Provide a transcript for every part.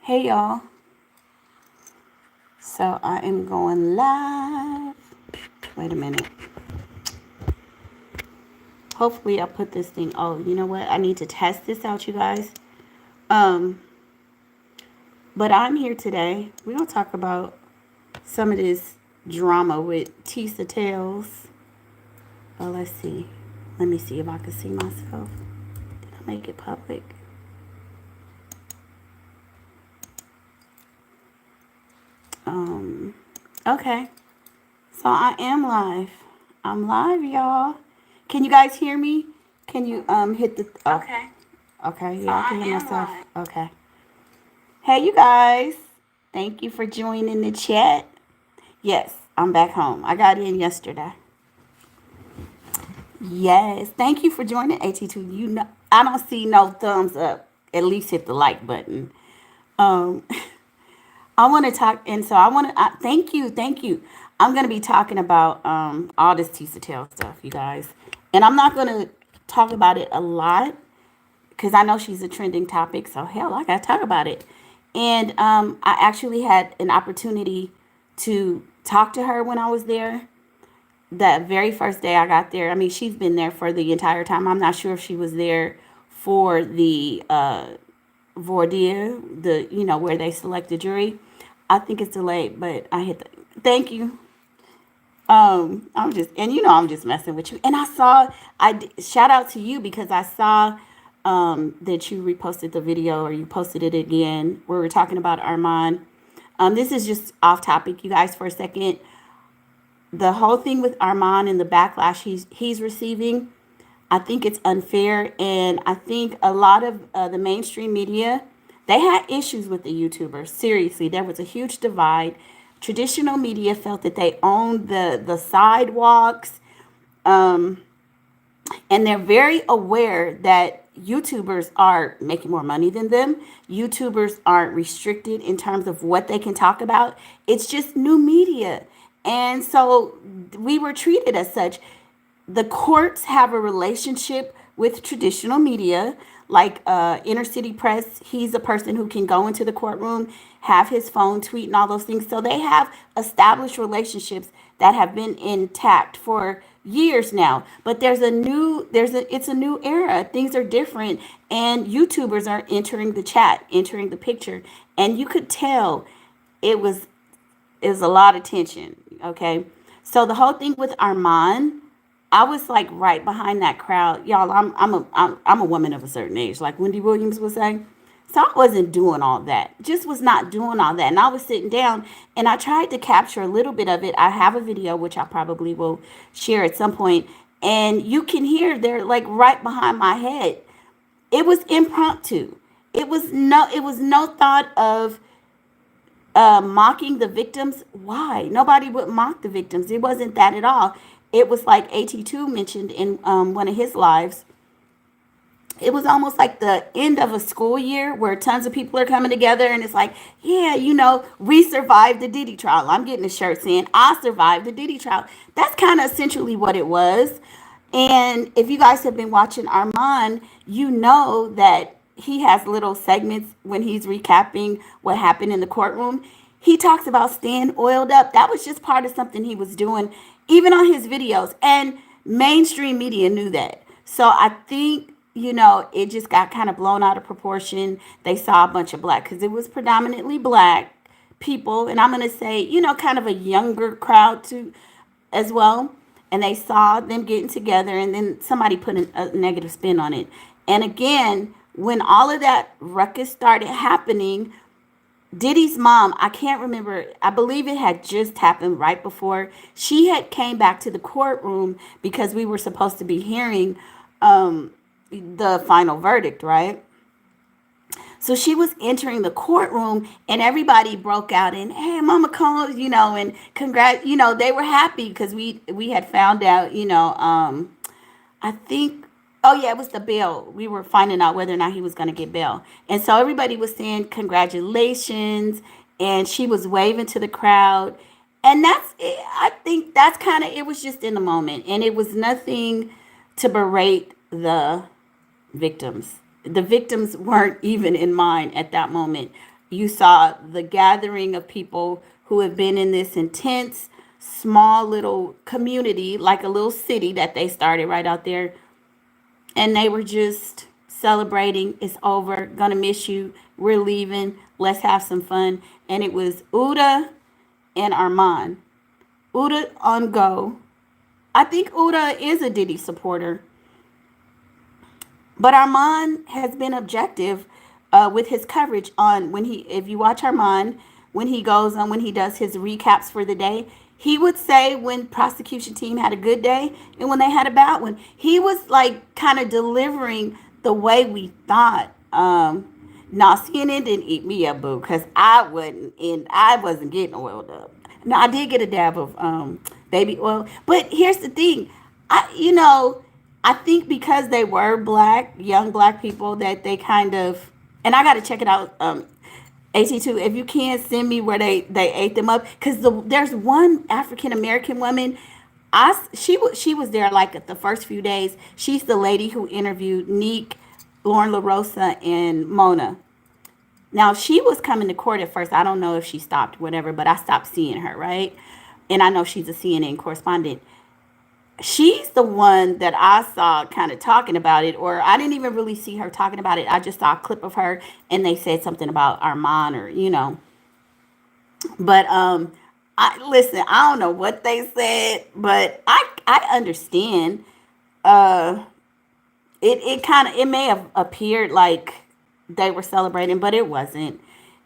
Hey y'all. So I am going live. Wait a minute. Hopefully I put this thing. Oh, you know what? I need to test this out, you guys. Um, but I'm here today. We're gonna talk about some of this drama with Tisa Tales. Oh, let's see. Let me see if I can see myself. Did I make it public? Um, okay. So I am live. I'm live, y'all. Can you guys hear me? Can you hit the okay. Okay, yeah, I can hear myself. Okay. Hey you guys. Thank you for joining the chat. Yes, I'm back home. I got in yesterday. Yes. Thank you for joining AT2. You know I don't see no thumbs up. At least hit the like button. Um I want to talk, and so I want to thank you. I'm going to be talking about all this Tisa Tail stuff, you guys. And I'm not going to talk about it a lot because I know she's a trending topic. So, hell, I got to talk about it. And I actually had an opportunity to talk to her when I was there. The very first day I got there, I mean, she's been there for the entire time. I'm not sure if she was there for the voir dire, where they select the jury. I think it's delayed, but I hit the, thank you. I'm just, and I'm just messing with you. And I saw, shout out to you because I saw that you reposted the video or you posted it again where we're talking about Arman. This is just off topic, you guys, for a second. The whole thing with Arman and the backlash he's receiving, I think it's unfair. And I think a lot of the mainstream media, they had issues with the YouTubers. Seriously, there was a huge divide. Traditional media felt that they owned the sidewalks. And they're very aware that YouTubers are making more money than them. YouTubers aren't restricted in terms of what they can talk about. It's just new media. And so we were treated as such. The courts have a relationship with traditional media, like inner city press. He's a person who can go into the courtroom, have his phone tweet and all those things. So they have established relationships that have been intact for years now. But it's a new era. Things are different, and YouTubers are entering the chat, entering the picture, and you could tell it was a lot of tension. Okay, so the whole thing with Arman, I was like right behind that crowd, y'all. I'm a woman of a certain age, like Wendy Williams would say. So I wasn't doing all that. Just was not doing all that. And I was sitting down and I tried to capture a little bit of it. I have a video which I probably will share at some point, and you can hear they're like right behind my head. It was impromptu. It was no thought of mocking the victims. Why? Nobody would mock the victims. It wasn't that at all. It was like AT2 mentioned in one of his lives. It was almost like the end of a school year where tons of people are coming together and it's like, yeah, we survived the Diddy trial. I'm getting a shirt saying, I survived the Diddy trial. That's kind of essentially what it was. And if you guys have been watching Arman, you know that he has little segments when he's recapping what happened in the courtroom. He talks about staying oiled up. That was just part of something he was doing, even on his videos. And mainstream media knew that. So I think, it just got kind of blown out of proportion. They saw a bunch of black, because it was predominantly black people. And I'm going to say, kind of a younger crowd too, as well. And they saw them getting together, and then somebody put a negative spin on it. And again, when all of that ruckus started happening, Diddy's mom, I can't remember, I believe it had just happened right before. She had came back to the courtroom because we were supposed to be hearing the final verdict, right? So she was entering the courtroom and everybody broke out and, hey, Mama Combs, and congrats, they were happy because we had found out, I think, oh yeah, it was the bail. We were finding out whether or not he was going to get bail. And so everybody was saying congratulations, and she was waving to the crowd. And that's it. I think that's kind of, it was just in the moment, and it was nothing to berate the victims. The victims weren't even in mind at that moment. You saw the gathering of people who have been in this intense, small little community, like a little city that they started right out there. And they were just celebrating. It's over. Gonna miss you. We're leaving. Let's have some fun. And it was Uda and Arman. Uda on go. I think Uda is a Diddy supporter. But Arman has been objective with his coverage on when he, if you watch Arman, when he goes on, when he does his recaps for the day, he would say when prosecution team had a good day and when they had a bad one. He was like kind of delivering the way we thought. Now CNN didn't eat me up, boo, because I wasn't getting oiled up. Now I did get a dab of baby oil, but here's the thing, I think because they were black, young black people, that they kind of, and I got to check it out. AT2, if you can send me where they ate them up, because there's one African American woman. She was there like at the first few days. She's the lady who interviewed Neek, Lauren LaRosa, and Mona. Now she was coming to court at first. I don't know if she stopped, whatever, but I stopped seeing her, right? And I know she's a CNN correspondent. She's the one that I saw kind of talking about it, or I didn't even really see her talking about it. I just saw a clip of her, and they said something about Armand, or But I listen. I don't know what they said, but I understand. Uh, it kind of, it may have appeared like they were celebrating, but it wasn't.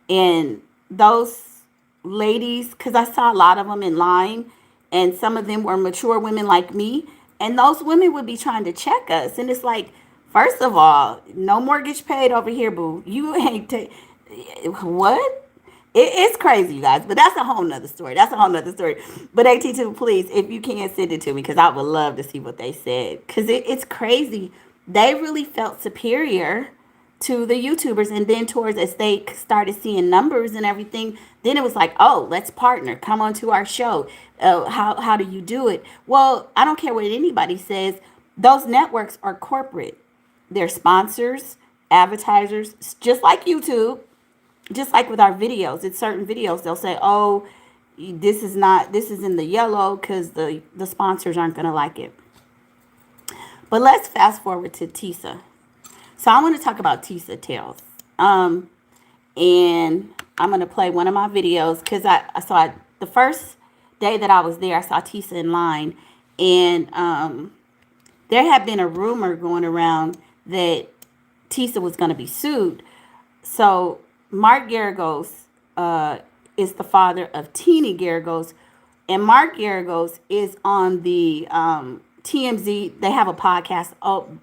And those ladies, because I saw a lot of them in line, and some of them were mature women like me, and those women would be trying to check us, and it's like, first of all, no mortgage paid over here, boo. You ain't what? It's crazy, you guys, but that's a whole nother story. That's a whole nother story. But AT2, please, if you can, send it to me, because I would love to see what they said, because it's crazy. They really felt superior to the YouTubers, and then towards, as they started seeing numbers and everything, then it was like, oh, let's partner, come on to our show. How do you do it? Well, I don't care what anybody says, those networks are corporate. They're sponsors, advertisers, just like YouTube, just like with our videos. It's certain videos they'll say, oh, this is in the yellow because the sponsors aren't going to like it. But let's fast forward to Tisa. So I want to talk about Tissa Tales. And I'm going to play one of my videos, because I saw it the first day that I was there. I saw Tissa in line. And there had been a rumor going around that Tissa was going to be sued. So Mark Garagos is the father of Teeny Garagos. And Mark Garagos is on the TMZ. They have a podcast,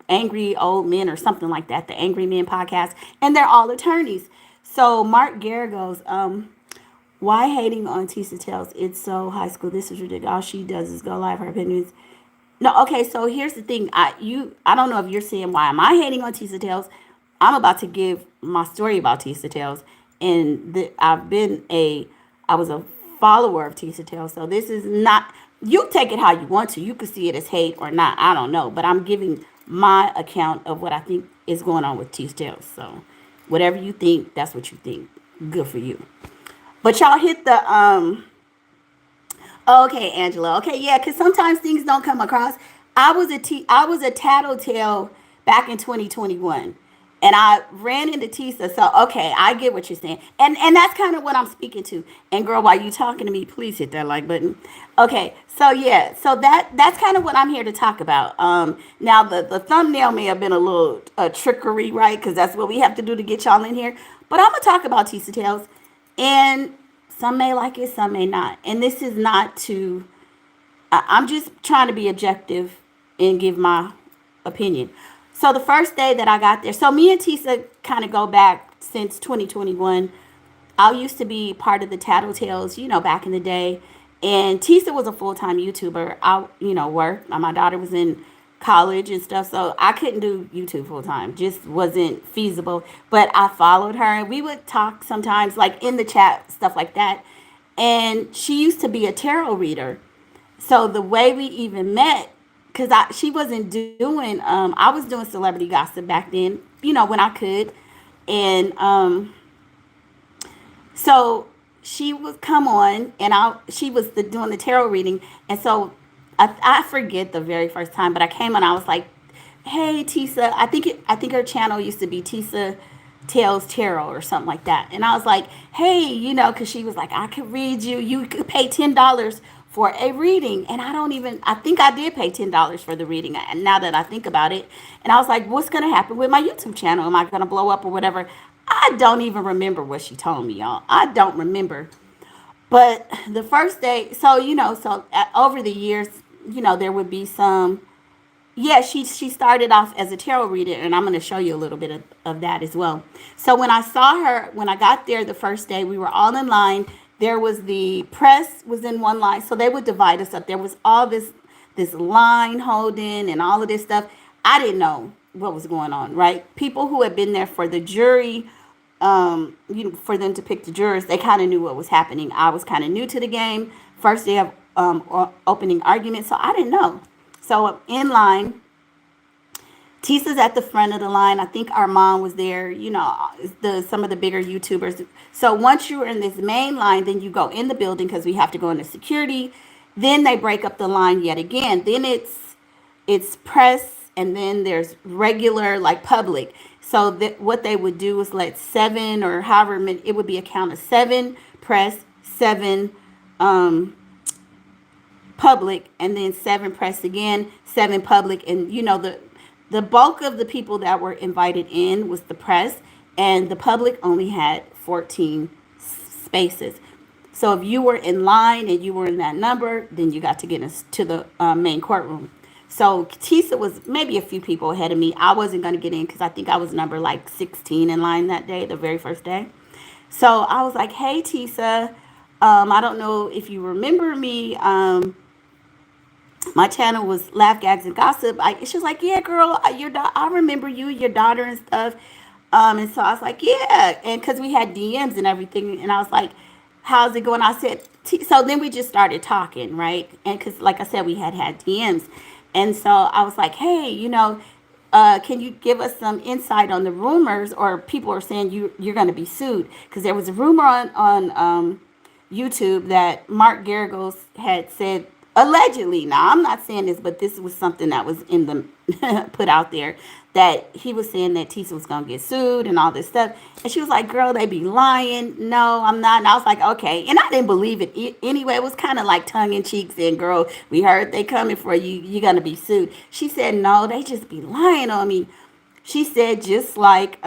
Angry Old Men or something like that, the Angry Men podcast, and they're all attorneys. So Mark Garagos, why hating on Tissa Tales? It's so high school. This is ridiculous. All she does is go live her opinions. No, okay. So here's the thing. I don't know if you're saying, why am I hating on Tissa Tales? I'm about to give my story about Tissa Tales, and I was a follower of Tissa Tales. So this is not. You take it how you want to. You could see it as hate or not. I don't know. But I'm giving my account of what I think is going on with Tissa Tales. So whatever you think, that's what you think. Good for you. But y'all hit the okay, Angela. Okay, yeah, because sometimes things don't come across. I was a tattletale back in 2021. And I ran into Tisa. So okay, I get what you're saying. And that's kind of what I'm speaking to. And girl, while you talking to me, please hit that like button. Okay, so yeah, so that's kind of what I'm here to talk about. Now the thumbnail may have been a little trickery, right? Because that's what we have to do to get y'all in here. But I'm gonna talk about Tissa Tales. And some may like it, some may not. And this is not to I'm just trying to be objective and give my opinion. So the first day that I got there, so me and Tissa kind of go back since 2021. I used to be part of the Tattletales, back in the day. And Tissa was a full-time YouTuber. I, worked. My daughter was in college and stuff, so I couldn't do YouTube full-time. Just wasn't feasible. But I followed her, and we would talk sometimes, like in the chat, stuff like that. And she used to be a tarot reader. So the way we even met, because she wasn't doing, I was doing celebrity gossip back then, when I could. And So she would come on, and she was doing the tarot reading, and so I forget the very first time, but I came on. I was like, "Hey, Tisa," I think her channel used to be Tisa Tells Tarot or something like that, and I was like, "Hey, because she was like, I could read you. You could pay $10 for a reading," and I think I did pay $10 for the reading. And now that I think about it, and I was like, "What's gonna happen with my YouTube channel? Am I gonna blow up or whatever?" I don't even remember what she told me, y'all. I don't remember. But the first day, so over the years, there would be some. Yeah, she started off as a tarot reader, and I'm going to show you a little bit of that as well. So when I saw her, when I got there the first day, we were all in line. There was the press was in one line, so they would divide us up. There was all this line holding and all of this stuff. I didn't know what was going on, right? People who had been there for the jury, for them to pick the jurors, they kind of knew what was happening. I was kind of new to the game. First day of opening argument, so I didn't know. So in line, Tissa's at the front of the line. I think Arman was there, some of the bigger YouTubers. So once you're in this main line, then you go in the building because we have to go into security. Then they break up the line yet again. Then it's press, and then there's regular, like, public. So what they would do is let 7 or however many, it would be a count of 7 press, 7 public, and then 7 press again, 7 public. And the bulk of the people that were invited in was the press, and the public only had 14 spaces. So if you were in line and you were in that number, then you got to get into the main courtroom. So Tisa was maybe a few people ahead of me. I wasn't going to get in because I think I was number like 16 in line that day, the very first day. So I was like, "Hey, Tisa, I don't know if you remember me. My channel was Laugh, Gags, and Gossip." She was like, "Yeah, girl, I remember you, your daughter and stuff." And so I was like, "Yeah," and because we had DMs and everything, and I was like, "How's it going?" I said, so then we just started talking, right? And because, like I said, we had DMs, and so I was like, "Hey, can you give us some insight on the rumors, or people are saying you're going to be sued?" Because there was a rumor on YouTube that Mark Garagos had said, allegedly. Now, I'm not saying this, but this was something that was in the put out there, that he was saying that Tisa was going to get sued and all this stuff. And she was like, "Girl, they be lying. No, I'm not." And I was like, "Okay." And I didn't believe it anyway. It was kind of like tongue in cheek saying, "Girl, we heard they coming for you. You're going to be sued." She said, "No, they just be lying on me." She said, just like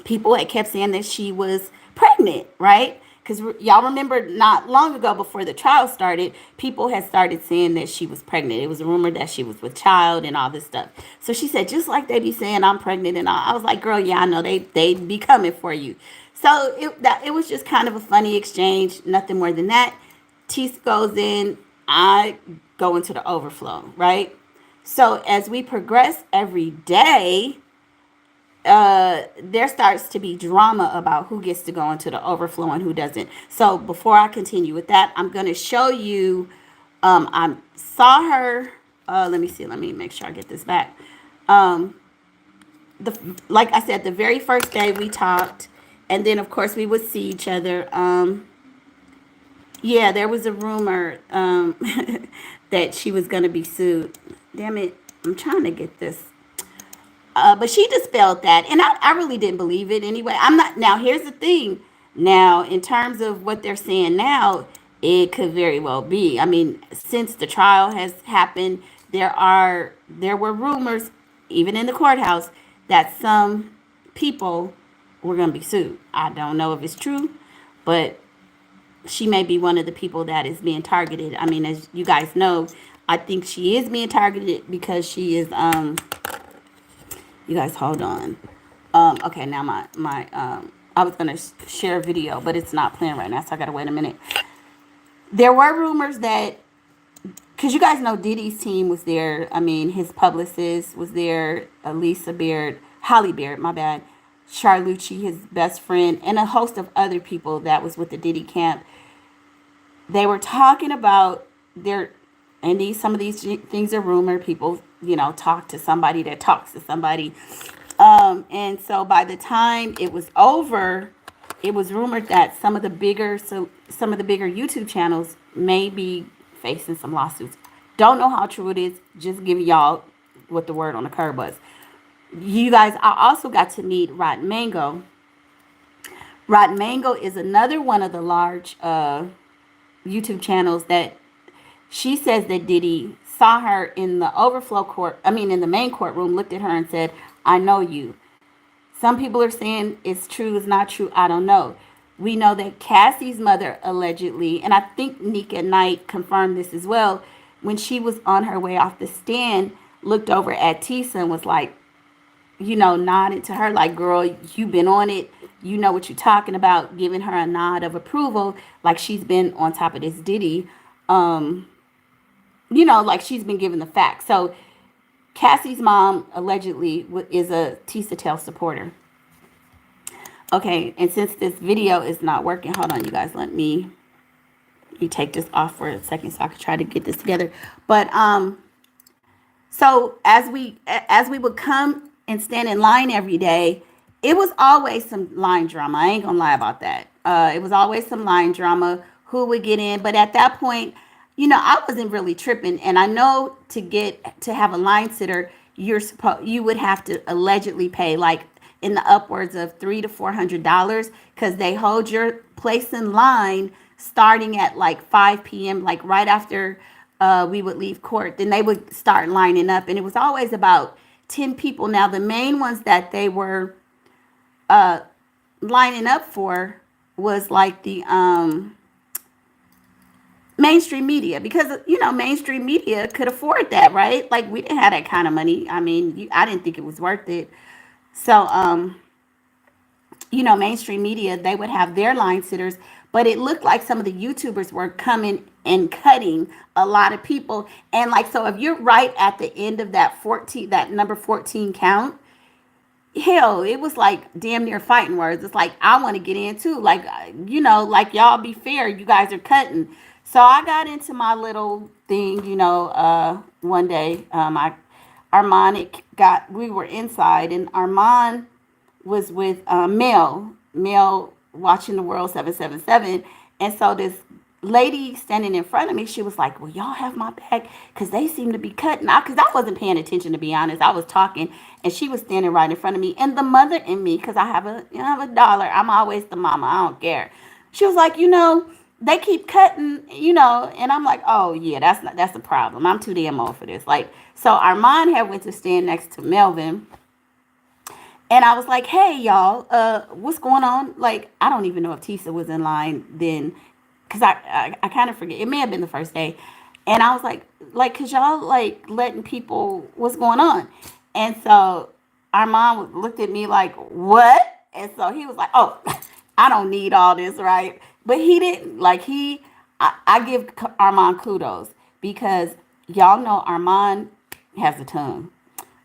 people had kept saying that she was pregnant, right? Because y'all remember not long ago, before the trial started, people had started saying that she was pregnant. It was a rumor that she was with child and all this stuff. So she said, just like they be saying I'm pregnant and all. I was like, "Girl, yeah, I know they be coming for you." So it was just kind of a funny exchange, nothing more than that. Tisa goes in, I go into the overflow, right? So as we progress every day, there starts to be drama about who gets to go into the overflow and who doesn't. So before I continue with that, I'm going to show you, I saw her, let me see, let me make sure I get this back. Like I said, the very first day we talked, and then of course we would see each other. Yeah, there was a rumor that she was going to be sued. Damn it, I'm trying to get this. But she dispelled that, and I really didn't believe it anyway. I'm not. Now, here's the thing. Now, in terms of what they're saying now, it could very well be. I mean, since the trial has happened, there were rumors, even in the courthouse, that some people were going to be sued. I don't know if it's true, but she may be one of the people that is being targeted. I mean, as you guys know, I think she is being targeted because she is you guys hold on. Okay, now my I was gonna share a video, but it's not playing right now, so I gotta wait a minute. There were rumors that, because you guys know Diddy's team was there. I mean, his publicist was there, Lisa Beard, Holly Beard, my bad, Charlucci, his best friend, and a host of other people that was with the Diddy camp. They were talking about some of these things are rumor. People, talk to somebody that talks to somebody. And so by the time it was over, it was rumored that some of the bigger YouTube channels may be facing some lawsuits. Don't know how true it is. Just giving y'all what the word on the curb was. You guys, I also got to meet Rotten Mango. Rotten Mango is another one of the large YouTube channels that she says that Diddy saw her in the overflow court, I mean, in the main courtroom, looked at her and said, I know you. Some people are saying it's true, it's not true, I don't know. We know that Cassie's mother allegedly, and I think Nick at Night confirmed this as well, when she was on her way off the stand, looked over at Tisa and was like, nodded to her like, girl, you've been on it. You know what you're talking about, giving her a nod of approval, like she's been on top of this Diddy. Like she's been given the facts. So Cassie's mom allegedly is a Tisa Tell supporter. Okay, and since this video is not working, hold on, you guys, let me take this off for a second so I can try to get this together. But so as we would come and stand in line every day, it was always some line drama. I ain't gonna lie about that. It was always some line drama. Who would get in? But at that point, I wasn't really tripping. And I know to have a line sitter, you would have to allegedly pay like in the upwards of $300 to $400 because they hold your place in line starting at like 5 p.m. like right after we would leave court. Then they would start lining up, and it was always about 10 people. Now the main ones that they were lining up for was like the mainstream media, because mainstream media could afford that, right? Like we didn't have that kind of money. I mean, I didn't think it was worth it. So mainstream media, they would have their line sitters, but it looked like some of the YouTubers were coming and cutting a lot of people. And like, so if you're right at the end of that number 14 count, hell, it was like damn near fighting words. It's like, I want to get in too. Like, like y'all be fair. You guys are cutting. So I got into my little thing, one day, we were inside, and Arman was with Mel watching the World 777. And so this lady standing in front of me, she was like, well, y'all have my back because they seem to be cutting out. Because I wasn't paying attention, to be honest. I was talking, and she was standing right in front of me. And the mother in me, because I have a dollar, I'm always the mama, I don't care. She was like, they keep cutting, and I'm like, oh yeah, that's a problem. I'm too damn old for this. Like, so Armand had went to stand next to Melvin, and I was like, hey y'all, what's going on? Like, I don't even know if Tisa was in line then, because I kind of forget. It may have been the first day. And I was like, cause y'all like letting people, what's going on? And so Armand looked at me like, what? And so he was like, oh, I don't need all this, right? But he didn't, I give Armand kudos, because y'all know Armand has a tongue.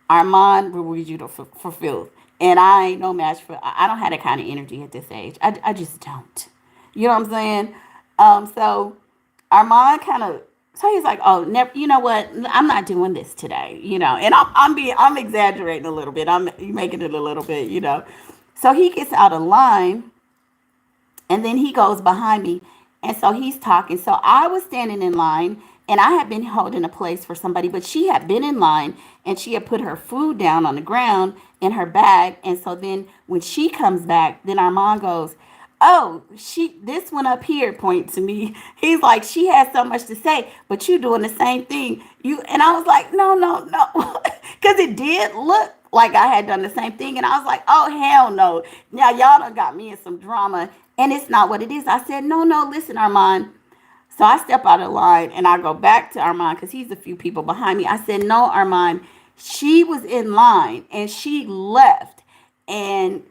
Armand will read you for filth. And I ain't no match I don't have that kind of energy at this age. I just don't. You know what I'm saying? So Armand so he's like, oh, never, you know what? I'm not doing this today, and I'm exaggerating a little bit. I'm making it a little bit, So he gets out of line, and then he goes behind me. And so he's talking. So I was standing in line, and I had been holding a place for somebody, but she had been in line, and she had put her food down on the ground in her bag. And so then when she comes back, then Armand goes, oh, this one up here, point to me. He's like, she has so much to say, but you doing the same thing. And I was like, no. Because it did look like I had done the same thing. And I was like, oh, hell no. Now y'all done got me in some drama, and it's not what it is. I said, no, listen, Armand. So I step out of line, and I go back to Armand, because he's a few people behind me. I said, no, Armand, she was in line, and she left, and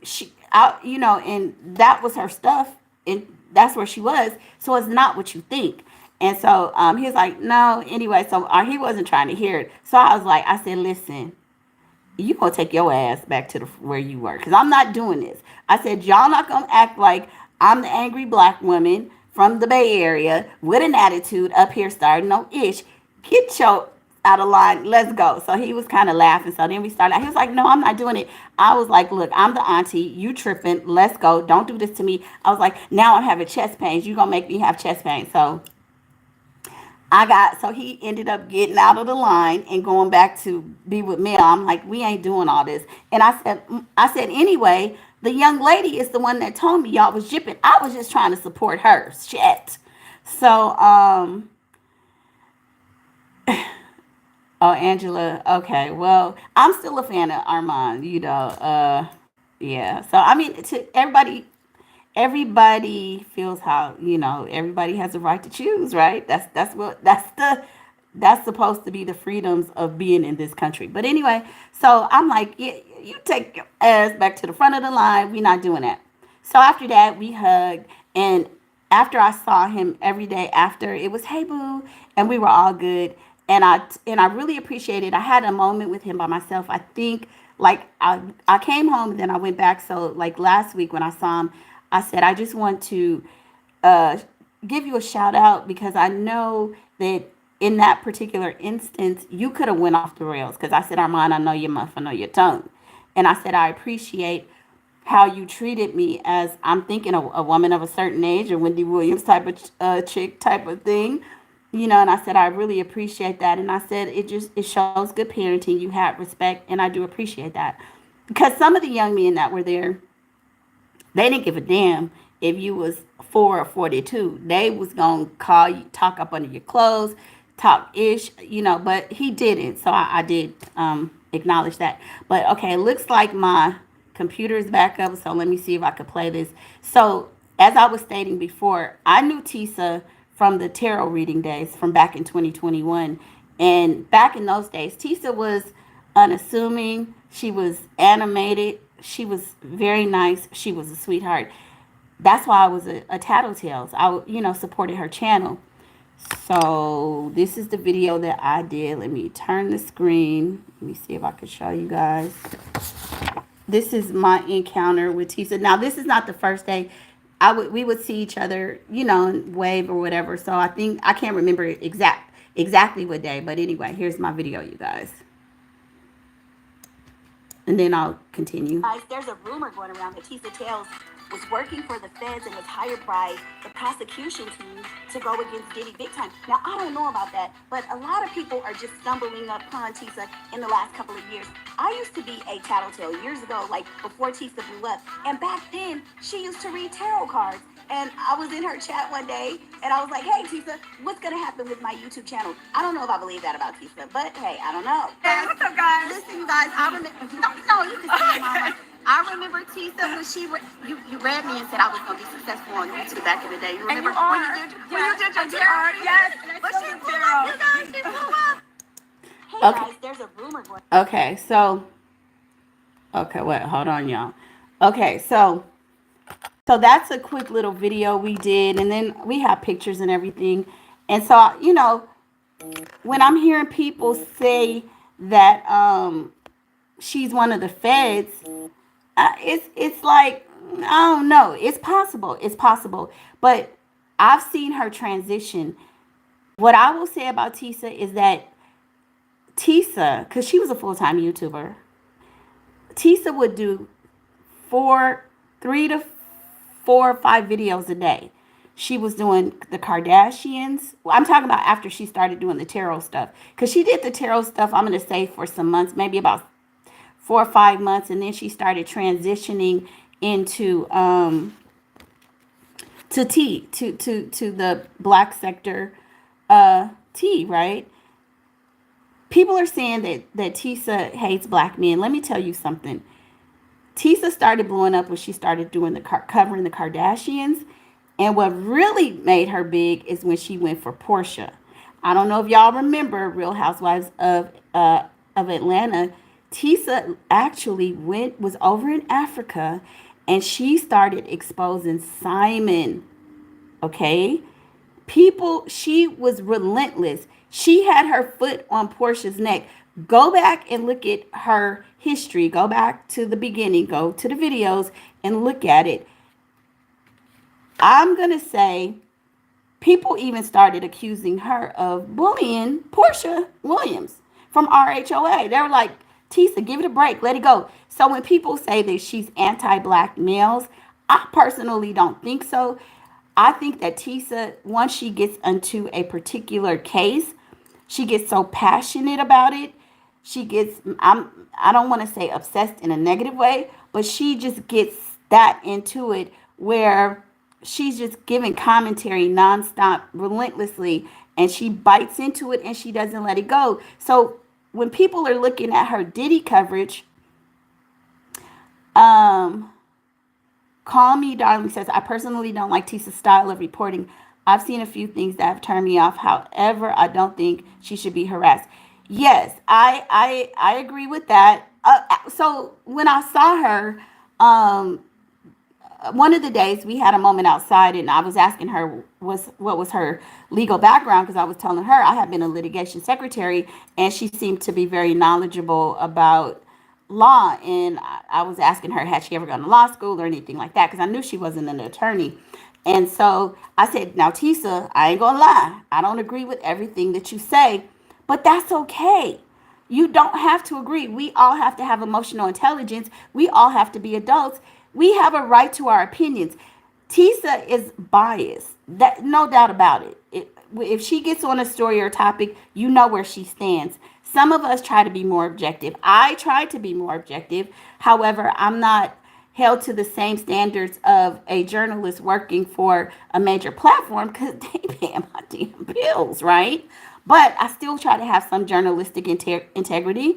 and that was her stuff, and that's where she was. So it's not what you think. And so he was like, no, anyway. So he wasn't trying to hear it. So I said, listen, you gonna take your ass back to where you were, because I'm not doing this. I said, y'all not gonna act like I'm the angry black woman from the Bay Area with an attitude up here starting no ish. Get your out of line. Let's go. So he was kind of laughing. So then we started. He was like, no, I'm not doing it. I was like, look, I'm the auntie. You tripping. Let's go. Don't do this to me. I was like, now I'm having chest pains. You going to make me have chest pains. So so he ended up getting out of the line and going back to be with me. I'm like, we ain't doing all this. And I said, anyway, the young lady is the one that told me y'all was jipping. I was just trying to support her. Shit. So, oh, Angela. Okay. Well, I'm still a fan of Arman, yeah. So, I mean, to everybody feels how, everybody has a right to choose, right? That's supposed to be the freedoms of being in this country. But anyway, so I'm like, yeah, you take your ass back to the front of the line. We're not doing that. So after that, we hugged, and after I saw him every day after, it was, hey boo, and we were all good. And I really appreciated. I had a moment with him by myself. I think, like, I came home and then I went back. So like last week when I saw him, I said, I just want to uh, give you a shout out because I know that in that particular instance, you could have went off the rails. Because I said, Armand, I know your mouth, I know your tongue. And I said, I appreciate how you treated me as I'm thinking a woman of a certain age, a Wendy Williams type of chick type of thing. And I said, I really appreciate that. And I said, it shows good parenting. You had respect, and I do appreciate that. Because some of the young men that were there, they didn't give a damn if you was 4 or 42. They was gonna call you, talk up under your clothes, talk ish, but he didn't. So I did acknowledge that. But okay, it looks like my computer is back up. So let me see if I could play this. So as I was stating before, I knew Tisa from the tarot reading days from back in 2021. And back in those days, Tisa was unassuming. She was animated. She was very nice. She was a sweetheart. That's why I was a tattletales. Supported her channel. So this is the video that I did. Let me turn the screen. Let me see if I can show you guys. This is my encounter with Tisa. Now, this is not the first day. We would see each other, and wave or whatever. So I think I can't remember exactly what day. But anyway, here's my video, you guys. And then I'll continue. Guys, there's a rumor going around that Tisa Tales was working for the feds and was hired by the prosecution team to go against Diddy big time. Now, I don't know about that, but a lot of people are just stumbling upon Tisa in the last couple of years. I used to be a tattletale years ago, like before Tisa blew up. And back then, she used to read tarot cards. And I was in her chat one day, and I was like, hey, Tisa, what's going to happen with my YouTube channel? I don't know if I believe that about Tisa, but hey, I don't know. Hey, what's up, guys? Listen, you guys, I remember, no, you can see Mama. I remember Tisa when you read me and said I was going to be successful on YouTube back in the day. You remember when you did your tarot? Yes. But she blew up, you guys. She blew up. Hey, okay. Guys, there's a rumor going. Okay, wait, hold on, y'all. Okay, so that's a quick little video we did, and then we have pictures and everything. And so, when I'm hearing people say that she's one of the feds, it's like, I don't know. It's possible. But I've seen her transition. What I will say about Tisa is that Tisa, because she was a full-time YouTuber, Tisa would do 3 to 4 or 5 videos a day. She was doing the Kardashians. Well, I'm talking about after she started doing the tarot stuff. Because she did the tarot stuff, I'm going to say, for some months, maybe about 4 or 5 months. And then she started transitioning into to the black sector tea, right? People are saying that Tisa hates black men. Let me tell you something. Tisa started blowing up when she started doing covering the Kardashians. And what really made her big is when she went for Portia. I don't know if y'all remember Real Housewives of Atlanta. Tisa actually was over in Africa, and she started exposing Simon. Okay? She was relentless. She had her foot on Portia's neck. Go back and look at her history. Go back to the beginning. Go to the videos and look at it. I'm going to say People even started accusing her of bullying Portia Williams from RHOA. They were like, Tisa, give it a break, let it go. So when people say that she's anti-black males, I personally don't think so. I think that Tisa, once she gets into a particular case, she gets so passionate about it. She gets, I don't want to say obsessed in a negative way, but she just gets that into it where she's just giving commentary nonstop, relentlessly, and she bites into it and she doesn't let it go. So when people are looking at her Diddy coverage, um, Call Me Darling says, I personally don't like Tisa's style of reporting. I've seen a few things that have turned me off. However, I don't think she should be harassed. Yes, I agree with that. So when I saw her, um, one of the days we had a moment outside, and I was asking her what was her legal background, because I was telling her I had been a litigation secretary, and she seemed to be very knowledgeable about law. And I was asking her, had she ever gone to law school or anything like that, because I knew she wasn't an attorney. And so I said, now Tisa, I ain't gonna lie, I don't agree with everything that you say, but that's okay. You don't have to agree. We all have to have emotional intelligence. We all have to be adults. We have a right to our opinions. Tisa is biased. That, no doubt about it. If she gets on a story or topic, you know where she stands. Some of us try to be more objective. I try to be more objective. However, I'm not held to the same standards of a journalist working for a major platform, because they pay my damn bills, right? But I still try to have some journalistic integrity.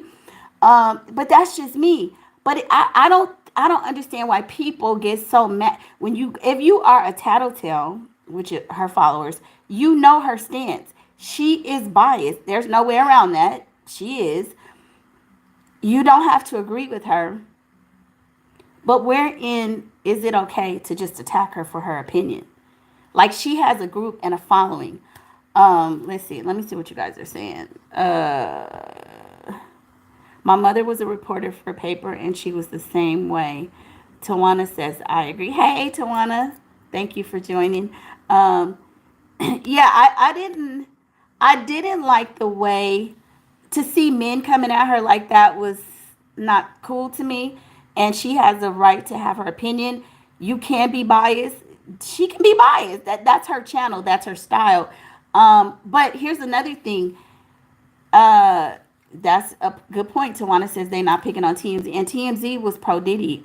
But that's just me. But I don't understand why people get so mad when if you are a tattletale, which is her followers, you know her stance. She is biased. There's no way around that. She is. You don't have to agree with her. But wherein is it okay to just attack her for her opinion? Like, she has a group and a following. Let's see. Let me see what you guys are saying. My mother was a reporter for paper, and she was the same way. Tawana says, I agree. Hey, Tawana. Thank you for joining. Yeah, I didn't like the way to see men coming at her like that was not cool to me. And she has a right to have her opinion. You can be biased. She can be biased. That's her channel. That's her style. But here's another thing. That's a good point. Tawana says they're not picking on TMZ, and TMZ was pro Diddy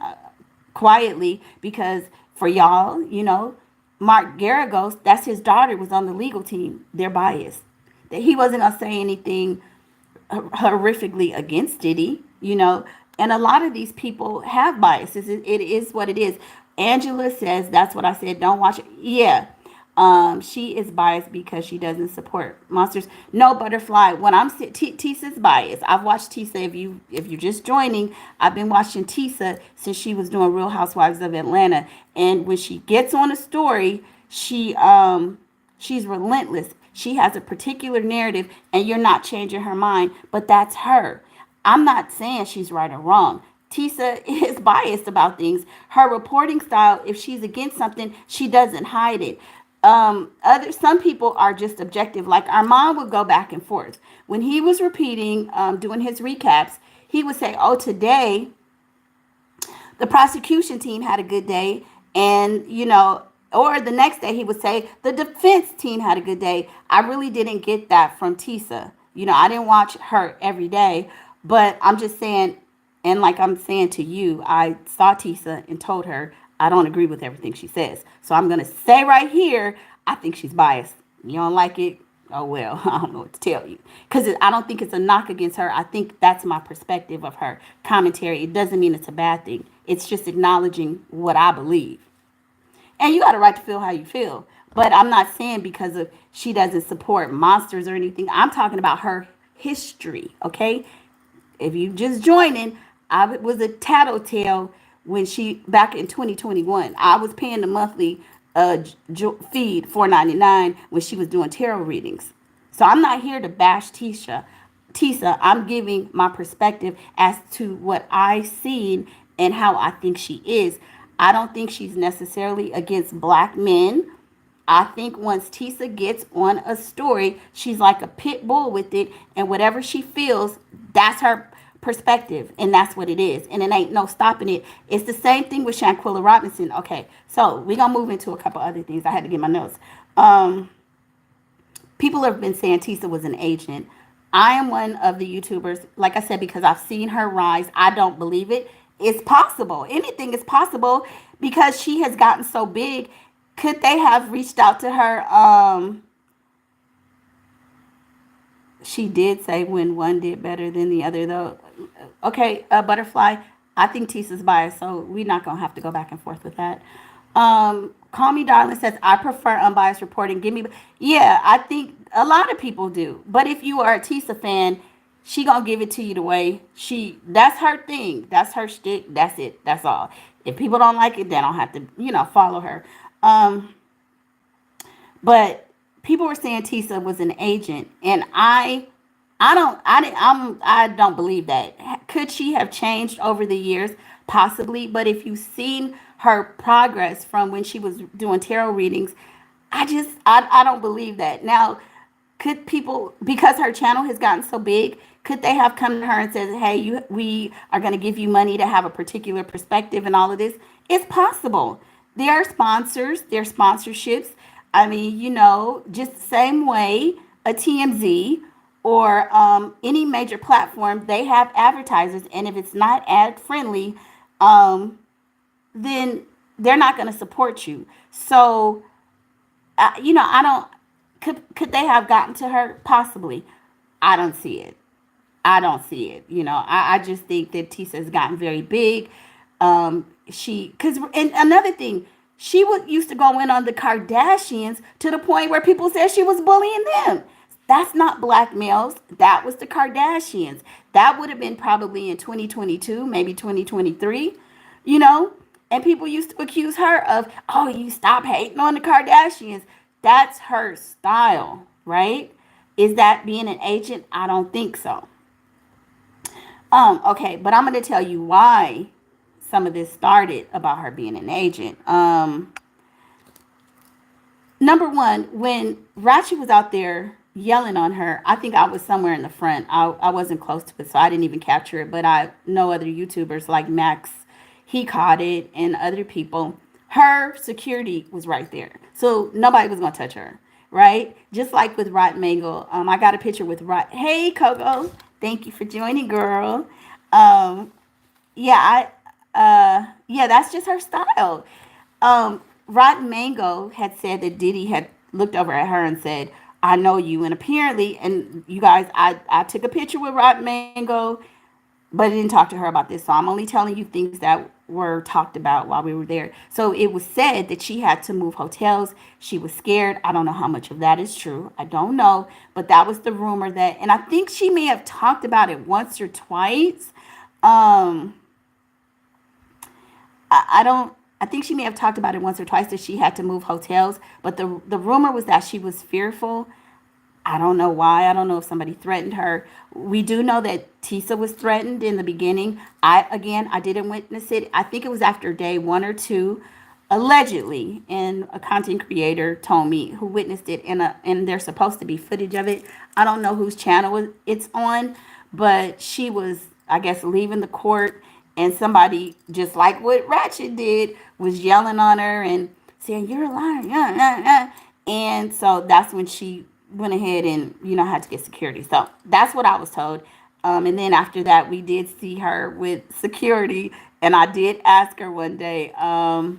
quietly, because for y'all, Mark Garagos, that's his daughter, was on the legal team. They're biased. That he wasn't gonna say anything horrifically against Diddy. And a lot of these people have biases. It is what it is. Angela says, that's what I said, don't watch it. Yeah. She is biased because she doesn't support monsters. No, Butterfly. When I'm Tissa's biased. I've watched Tissa. If you're just joining, I've been watching Tissa since she was doing Real Housewives of Atlanta. And when she gets on a story, she's relentless. She has a particular narrative, and you're not changing her mind. But that's her. I'm not saying she's right or wrong. Tissa is biased about things. Her reporting style, if she's against something, she doesn't hide it. Some people are just objective. Like Arman would go back and forth. When he was repeating, doing his recaps, he would say, oh, today the prosecution team had a good day. And, or the next day he would say the defense team had a good day. I really didn't get that from Tissa. I didn't watch her every day, but I'm just saying, and like I'm saying to you, I saw Tissa and told her I don't agree with everything she says. So I'm going to say right here, I think she's biased. You don't like it? Oh, well, I don't know what to tell you. Because I don't think it's a knock against her. I think that's my perspective of her commentary. It doesn't mean it's a bad thing. It's just acknowledging what I believe. And you got a right to feel how you feel. But I'm not saying because of she doesn't support monsters or anything. I'm talking about her history, okay? If you just joining, I was a tattletale when back in 2021. I was paying the monthly feed $4.99 when she was doing tarot readings. So I'm not here to bash Tissa. I'm giving my perspective as to what I've seen and how I think she is. I don't think she's necessarily against black men. I think once Tisa gets on a story, she's like a pit bull with it, and whatever she feels, that's her perspective, and that's what it is, and it ain't no stopping it. It's the same thing with Shanquilla Robinson. Okay, so we're gonna move into a couple other things. I had to get my notes. People have been saying Tisa was an agent. I am one of the YouTubers, like I said, because I've seen her rise. I don't believe it. It's possible. Anything is possible because she has gotten so big. Could they have reached out to her? She did say when one did better than the other, though. Okay, Butterfly. I think Tisa's biased, so we're not gonna have to go back and forth with that. Call Me Darling says I prefer unbiased reporting. Give me, yeah, I think a lot of people do. But if you are a Tisa fan, she gonna give it to you the way she. That's her thing. That's her shtick. That's it. That's all. If people don't like it, they don't have to, follow her. Um, but people were saying Tisa was an agent, and I don't believe that. Could she have changed over the years? Possibly, but if you've seen her progress from when she was doing tarot readings, I don't believe that. Now, could people, because her channel has gotten so big, could they have come to her and said, "Hey, we are going to give you money to have a particular perspective and all of this"? It's possible. There are sponsors, there are sponsorships. I mean, just the same way a TMZ or any major platform, they have advertisers, and if it's not ad friendly, um, then they're not going to support you. So, I don't. Could they have gotten to her? Possibly. I don't see it. I don't see it. I just think that Tisa has gotten very big. And another thing, she would used to go in on the Kardashians to the point where people said she was bullying them. That's not blackmails. That was the Kardashians. That would have been probably in 2022, maybe 2023, you know? And people used to accuse her of, oh, you stop hating on the Kardashians. That's her style, right? Is that being an agent? I don't think so. Okay, but I'm going to tell you why some of this started about her being an agent. Number one, when Ratchet was out there yelling on her, I think I was somewhere in the front. I wasn't close to it, so I didn't even capture it. But I know other YouTubers like Max, he caught it, and other people. Her security was right there, so nobody was gonna touch her, right? Just like with Rot Mangle. I got a picture with Rot. Hey, Coco, thank you for joining, girl. Um, yeah, yeah, that's just her style. Rotten Mango had said that Diddy had looked over at her and said, "I know you," and apparently, and you guys, I took a picture with Rotten Mango, but I didn't talk to her about this. So I'm only telling you things that were talked about while we were there. So it was said that she had to move hotels. She was scared. I don't know how much of that is true. I don't know, but that was the rumor that, and I think she may have talked about it once or twice. Um, I don't. I think she may have talked about it once or twice that she had to move hotels, but the rumor was that she was fearful. I don't know why. I don't know if somebody threatened her. We do know that Tisa was threatened in the beginning. I didn't witness it. I think it was after day one or two, allegedly, and a content creator told me who witnessed it, and there's supposed to be footage of it. I don't know whose channel it's on, but she was, I guess, leaving the court, and somebody, just like what Ratchet did, was yelling on her and saying, "You're a liar." Yeah, yeah, yeah. And so that's when she went ahead and, had to get security. So that's what I was told. And then after that, we did see her with security. And I did ask her one day, uh,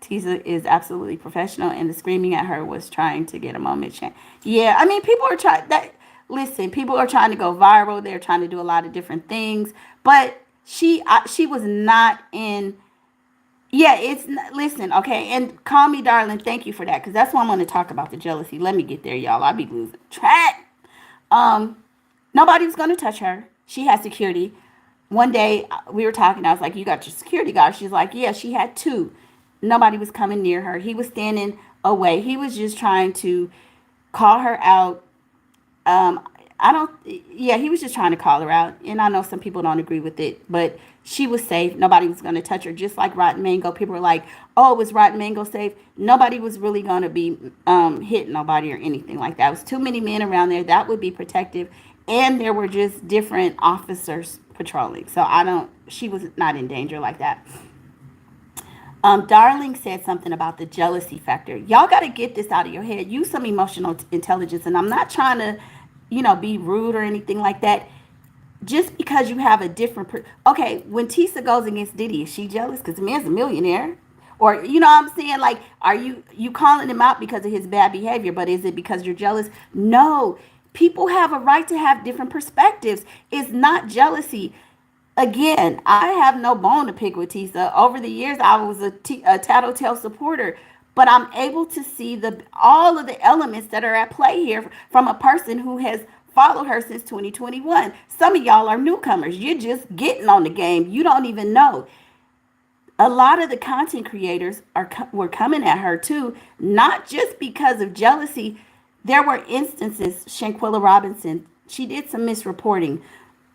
Tisa is absolutely professional, and the screaming at her was trying to get a moment chance. Yeah, I mean, people are trying that. Listen, people are trying to go viral. They're trying to do a lot of different things, but she was not in. Yeah, listen, okay, and call me darling. Thank you for that, because that's why I'm going to talk about the jealousy. Let me get there, y'all. I'll be losing track. Um, Nobody was going to touch her. She had security. One day we were talking. I was like, "You got your security guard?" She's like, "Yeah." She had two. Nobody was coming near her. He was standing away. He was just trying to call her out. Um, I don't. Yeah, he was just trying to call her out, and I know some people don't agree with it, but she was safe. Nobody was going to touch her. Just like Rotten Mango, people were like, "Oh, was Rotten Mango safe?" Nobody was really going to be hitting nobody or anything like that. It was too many men around there that would be protective, and there were just different officers patrolling. So I don't. She was not in danger like that. Darling said something about the jealousy factor. Y'all got to get this out of your head. Use some emotional intelligence. And I'm not trying to, be rude or anything like that. Just because you have a different. Okay, when Tisa goes against Diddy, is she jealous? Because the man's a millionaire. Or, you know what I'm saying? Like, are you calling him out because of his bad behavior? But is it because you're jealous? No. People have a right to have different perspectives. It's not jealousy. Again, I have no bone to pick with Tisa. Over the years, I was a tattletale supporter, but I'm able to see the all of the elements that are at play here from a person who has followed her since 2021. Some of y'all are newcomers. You're just getting on the game. You don't even know. A lot of the content creators were coming at her too, not just because of jealousy. There were instances. Shanquilla Robinson, she did some misreporting.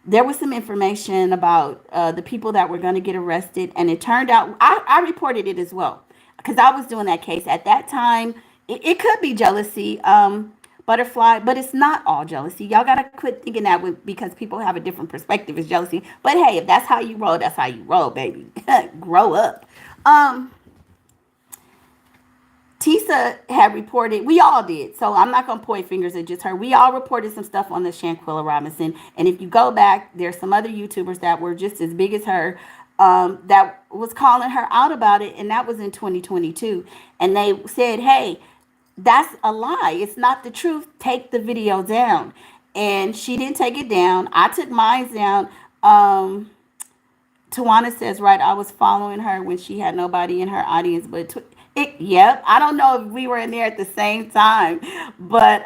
There was some information about the people that were going to get arrested, and it turned out I reported it as well because I was doing that case at that time. It could be jealousy, butterfly, but it's not all jealousy. Y'all gotta quit thinking that because people have a different perspective is jealousy. But hey, if that's how you roll, that's how you roll, baby. Grow up. Um, Tisa had reported, we all did, so I'm not going to point fingers at just her. We all reported some stuff on the Shanquilla Robinson. And if you go back, there's some other YouTubers that were just as big as her that was calling her out about it. And that was in 2022. And they said, hey, that's a lie. It's not the truth. Take the video down. And she didn't take it down. I took mine down. Tawana says, right, I was following her when she had nobody in her audience, but yep, I don't know if we were in there at the same time, but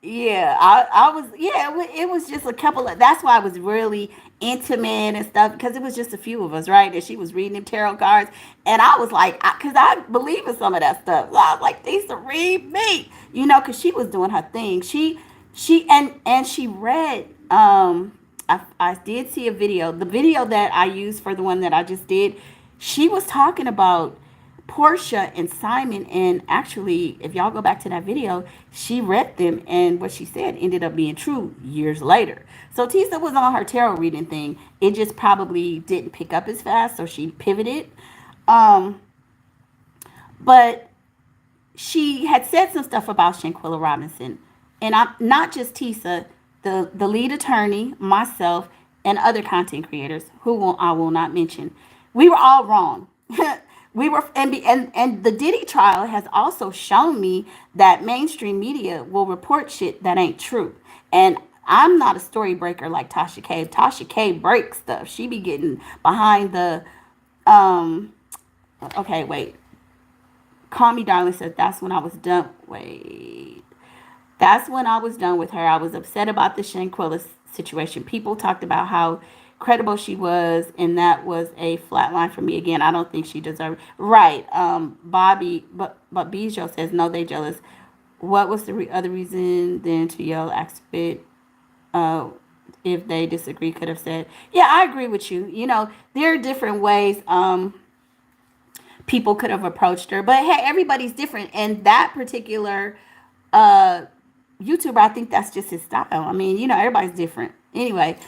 yeah, I was, yeah, it was just a couple of, that's why I was really intimate and stuff, because it was just a few of us, right? And she was reading them tarot cards, and I was like, because I believe in some of that stuff. So I was like, Tisa, read me, because she was doing her thing. And she read, I did see a video. The video that I used for the one that I just did, she was talking about Portia and Simon. And actually, if y'all go back to that video, she read them. And what she said ended up being true years later. So Tisa was on her tarot reading thing. It just probably didn't pick up as fast. So she pivoted. But she had said some stuff about Shanquilla Robinson. And I'm not just Tisa, the lead attorney, myself, and other content creators I will not mention. We were all wrong. We were, and the Diddy trial has also shown me that mainstream media will report shit that ain't true. And I'm not a story breaker like Tasha K. Tasha K breaks stuff. She be getting behind the okay, wait. Call Me Darling said that's when I was done. Wait. That's when I was done with her. I was upset about the Shanquilla situation. People talked about how credible she was, and that was a flat line for me again. I don't think she deserved. Right. Bobby, but Bijo says no, they jealous. What was the other reason then to yell activate? If they disagree, could have said, yeah, I agree with you. There are different ways people could have approached her, but hey, everybody's different, and that particular YouTuber, I think that's just his style. I mean, everybody's different. Anyway,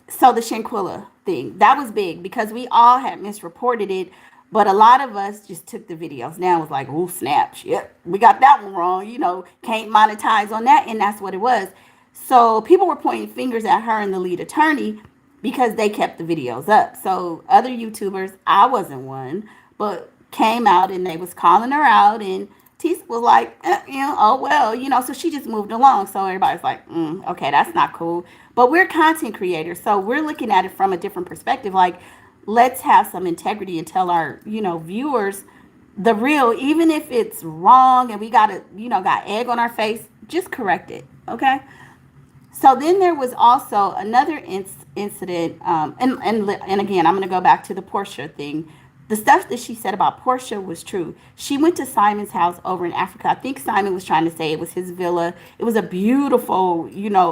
so the Shanquilla thing, that was big because we all had misreported it, but a lot of us just took the videos down, was like, oh, snap, shit, we got that one wrong, can't monetize on that, and that's what it was. So people were pointing fingers at her and the lead attorney because they kept the videos up. So other YouTubers, I wasn't one, but came out and they was calling her out, and Tisa was like, oh, well, so she just moved along. So everybody's like, okay, that's not cool. But we're content creators, so we're looking at it from a different perspective. Like, let's have some integrity and tell our, viewers the real, even if it's wrong and we got egg on our face, just correct it, okay? So then there was also another incident, and again, I'm going to go back to the Portia thing. the stuff that she said about Portia was true. She went to Simon's house over in Africa. I think Simon was trying to say it was his villa. It was a beautiful,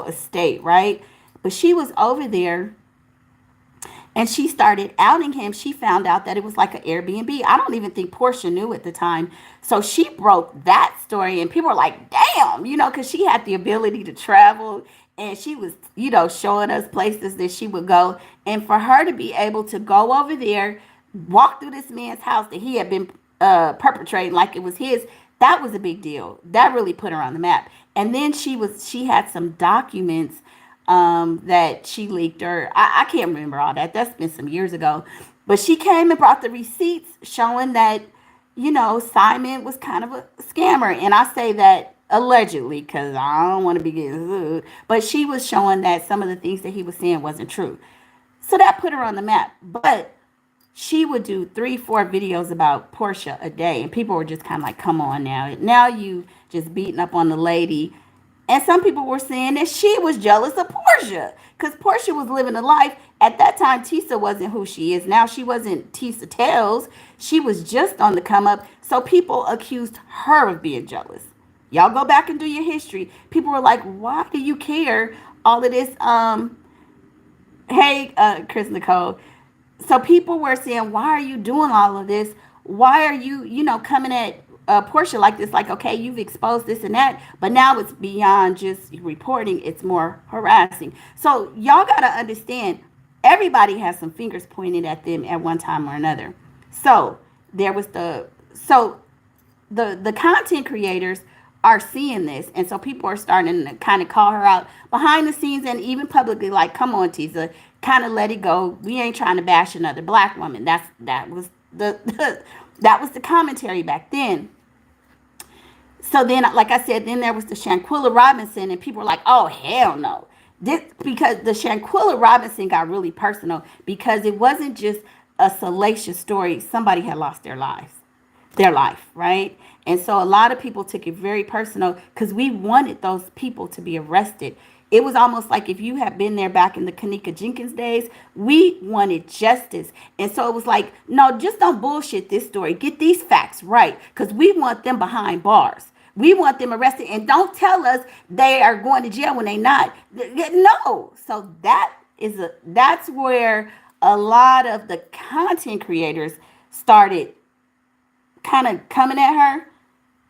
estate, right? But she was over there and she started outing him. She found out that it was like an Airbnb. I don't even think Portia knew at the time. So she broke that story, and people were like, damn, because she had the ability to travel and she was, showing us places that she would go. And for her to be able to go over there, walk through this man's house that he had been perpetrating like it was his, that was a big deal. That really put her on the map. And then she had some documents that she leaked, or I can't remember all that. That's been some years ago. But she came and brought the receipts showing that, Simon was kind of a scammer. And I say that allegedly because I don't want to be getting sued. But she was showing that some of the things that he was saying wasn't true. So that put her on the map. But she would do 3-4 videos about Portia a day. And people were just kind of like, come on now. Now you just beating up on the lady. And some people were saying that she was jealous of Portia because Portia was living a life. At that time, Tisa wasn't who she is now. She wasn't Tisa Tells. She was just on the come up. So people accused her of being jealous. Y'all go back and do your history. People were like, why do you care all of this? Hey, Chris Nicole. So people were saying, why are you doing all of this? Why are you, coming at Portia like this? Like, okay, you've exposed this and that, but now it's beyond just reporting. It's more harassing. So y'all got to understand, everybody has some fingers pointed at them at one time or another. So there was the content creators are seeing this, and so people are starting to kind of call her out behind the scenes and even publicly, like, come on, Tisa, kind of let it go. We ain't trying to bash another black woman. That was that was the commentary back then. So then, like I said, then there was the Shanquilla Robinson, and people were like, oh, hell no. This, because the Shanquilla Robinson got really personal because it wasn't just a salacious story. Somebody had lost their life, right? And so a lot of people took it very personal because we wanted those people to be arrested. It was almost like if you had been there back in the Kanika Jenkins days, we wanted justice. And so it was like, no, just don't bullshit this story. Get these facts right because we want them behind bars. We want them arrested. And don't tell us they are going to jail when they not. No. So that's where a lot of the content creators started kind of coming at her.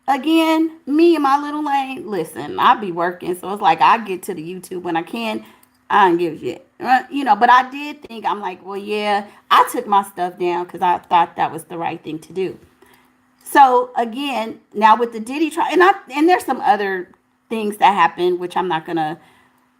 Again, me and my little lane, listen, I be working. So it's like I get to the YouTube when I can. I don't give a shit. But I did think, I'm like, well, yeah, I took my stuff down because I thought that was the right thing to do. So again, now with the Diddy trial, and there's some other things that happened, which I'm not going to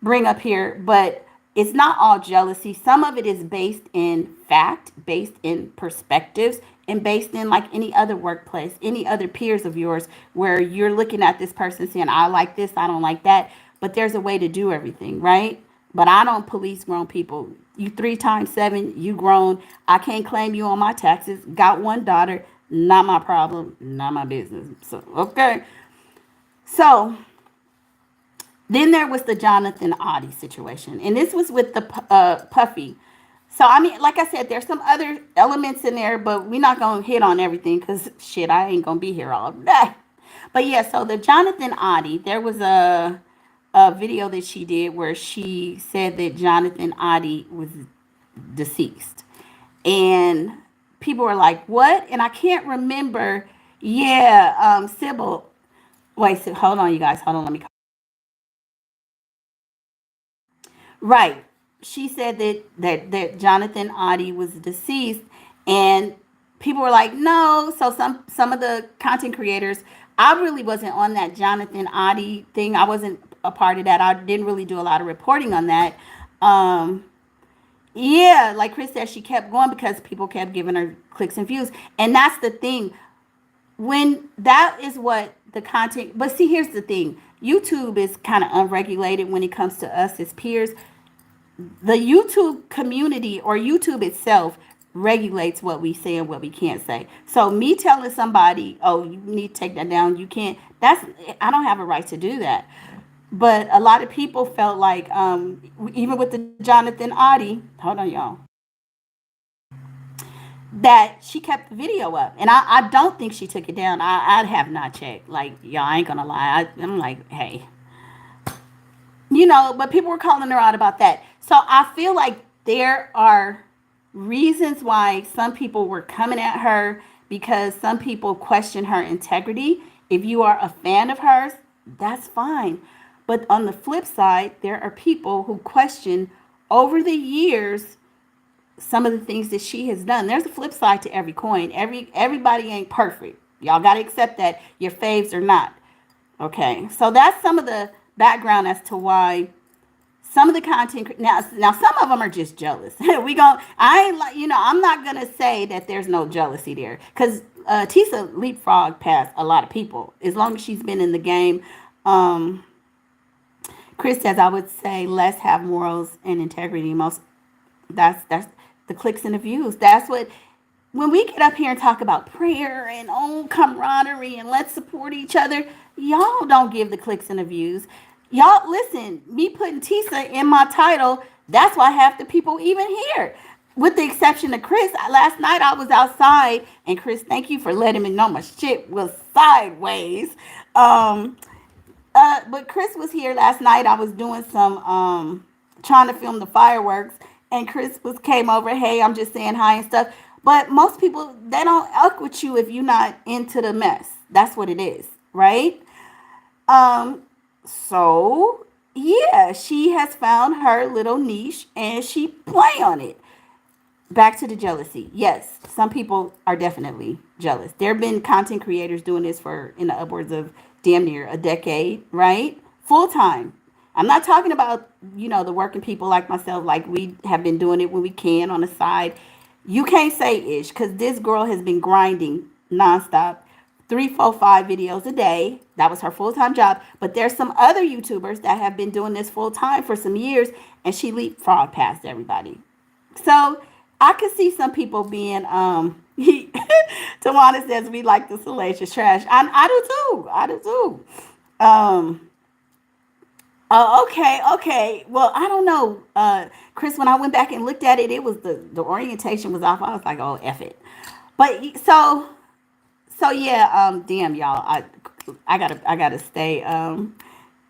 bring up here, but it's not all jealousy. Some of it is based in fact, based in perspectives, and based in like any other workplace, any other peers of yours, where you're looking at this person saying, I like this, I don't like that. But there's a way to do everything, right? But I don't police grown people. You 3 times 7, you grown. I can't claim you on my taxes. Got one daughter, not my problem, not my business. So, okay. So then there was the Jonathan Audie situation. And this was with the Puffy. So, I mean, like I said, there's some other elements in there, but we're not going to hit on everything because, shit, I ain't going to be here all day. But, yeah, so the Jonathan Audie, there was a video that she did where she said that Jonathan Audie was deceased. And people were like, what? And I can't remember. Yeah, Sybil. Wait, so, hold on, you guys. Hold on, let me. Right. She said that Jonathan Audie was deceased, and people were like, no. So some of the content creators, I really wasn't on that Jonathan Audie thing. I wasn't a part of that. I didn't really do a lot of reporting on that. Yeah, like Chris said, she kept going because people kept giving her clicks and views, and that's the thing. When that is what the content, but see, here's the thing. YouTube is kind of unregulated when it comes to us as peers. The YouTube community or YouTube itself regulates what we say and what we can't say. So me telling somebody, oh, you need to take that down, you can't, I don't have a right to do that. But a lot of people felt like, even with the Jonathan Audie, hold on, y'all. that she kept the video up. And I don't think she took it down. I have not checked. Like, y'all, I ain't gonna lie. I'm like, hey, but people were calling her out about that. So I feel like there are reasons why some people were coming at her, because some people question her integrity. If you are a fan of hers, that's fine. But on the flip side, there are people who question over the years some of the things that she has done. There's a flip side to every coin. Everybody ain't perfect. Y'all got to accept that your faves are not. Okay, so that's some of the background as to why some of the content now some of them are just jealous. We gon' I ain't like I'm not gonna say that there's no jealousy there, because Tisa leapfrog past a lot of people as long as she's been in the game. um Chris says, I would say less have morals and integrity. Most that's the clicks and the views. That's what, when we get up here and talk about prayer and camaraderie and let's support each other, y'all don't give the clicks and the views. Y'all listen, me putting Tisa in my title, that's why half the people even here. With the exception of Chris. Last night I was outside, and Chris, thank you for letting me know my shit was sideways. Um but Chris was here last night. I was doing some trying to film the fireworks, and Chris was came over. Hey, I'm just saying hi and stuff. But most people, they don't uck with you if you're not into the mess. That's what it is, right? Um, so yeah, she has found her little niche and she play on it. Back to the jealousy. Yes, some people are definitely jealous. There have been content creators doing this for in the upwards of damn near a decade, right? Full time. I'm not talking about, the working people like myself, like we have been doing it when we can on the side. You can't say ish, because this girl has been grinding nonstop, three, four, 5 videos a day. That was her full time job. But there's some other YouTubers that have been doing this full time for some years, and she leapfrogged past everybody. So I could see some people being Tawana says we like the salacious trash. I do too. I do too. Oh, okay, okay. Well, I don't know, Chris. When I went back and looked at it, it was the orientation was off. I was like, oh, F it. But so yeah. Damn, y'all. I gotta stay.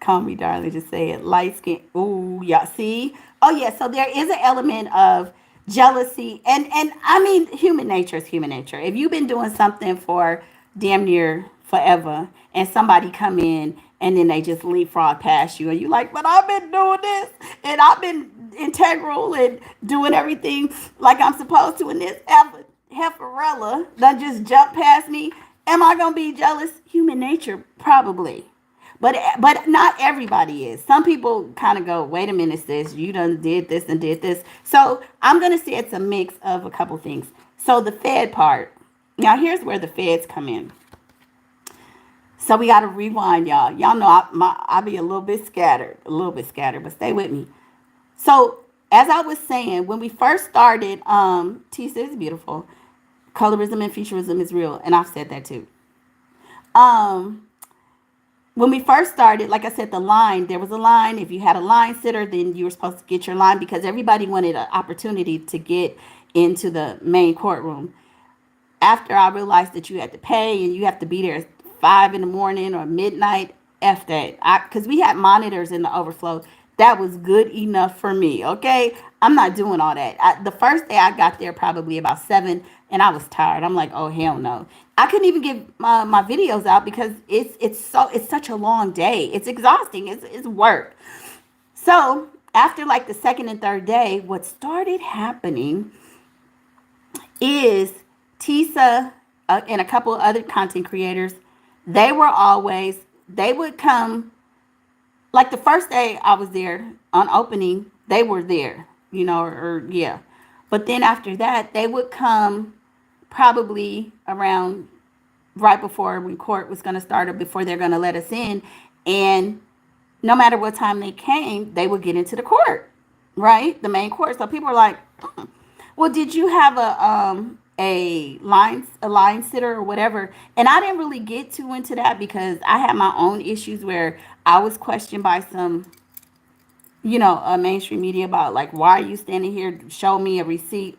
Call me darling. Just say it. Light skin. Ooh, y'all see. Oh yeah. So there is an element of jealousy, and I mean, human nature is human nature. If you've been doing something for damn near forever, and somebody come in and then they just leapfrog past you, and you like, but I've been doing this, and I've been integral and doing everything like I'm supposed to, and this heiferella done just jump past me. Am I gonna be jealous? Human nature, probably. But not everybody is. Some people kind of go, wait a minute, sis, you done did this and did this. So I'm gonna say it's a mix of a couple things. So the Fed part. Now here's where the feds come in. So we got to rewind, y'all. Y'all know I be a little bit scattered, but stay with me. So as I was saying, when we first started, Tisa is beautiful. Colorism and futurism is real, and I've said that too. Um, when we first started, like I said, there was a line. If you had a line sitter, then you were supposed to get your line, because everybody wanted an opportunity to get into the main courtroom. After I realized that you had to pay and you have to be there at 5 in the morning or midnight, F that. Because we had monitors in the overflow. That was good enough for me, okay? I'm not doing all that. The first day I got there, probably about 7, and I was tired. I'm like, oh, hell no. I couldn't even get my videos out because it's such a long day. It's exhausting. It's work. So after like the second and third day, what started happening is Tisa and a couple of other content creators, they would come, like the first day I was there on opening, they were there, or yeah. But then after that, they would come probably around right before when court was going to start or before they're going to let us in. And no matter what time they came, they would get into the court, right? The main court. So people are like, well, did you have a line sitter or whatever? And I didn't really get too into that because I had my own issues where I was questioned by some, mainstream media about like, why are you standing here? Show me a receipt.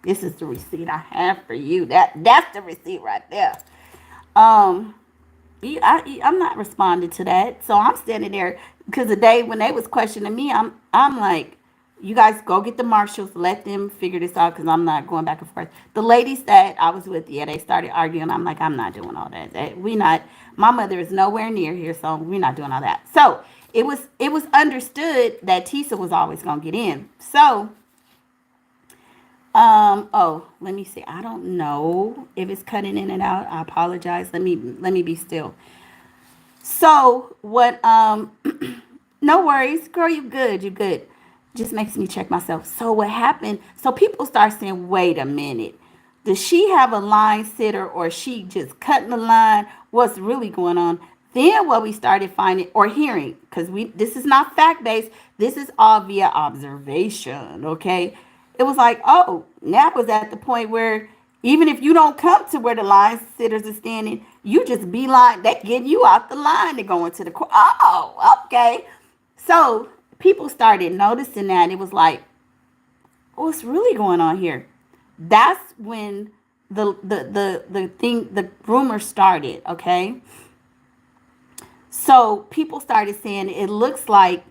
This is the receipt I have for you. That's the receipt right there. Um, I'm not responding to that. So I'm standing there because the day when they was questioning me, I'm like, you guys go get the marshals, let them figure this out because I'm not going back and forth. The ladies that I was with, yeah, they started arguing. I'm like, I'm not doing all that. We not. My mother is nowhere near here, so we're not doing all that. So it was understood that Tisa was always gonna get in. So oh, let me see. I don't know if it's cutting in and out. I apologize. Let me be still. So what no worries, girl, you good, you good. Just makes me check myself. So what happened? So people start saying, wait a minute. Does she have a line sitter or she just cutting the line? What's really going on? Then what we started finding or hearing, because we this is not fact based, this is all via observation, okay? It was like, oh, now it was at the point where even if you don't come to where the line sitters are standing, you just be line. They get you out the line to go into the court. Oh, okay. So people started noticing that. It was like, what's really going on here? That's when the rumor started. Okay, so people started saying it looks like,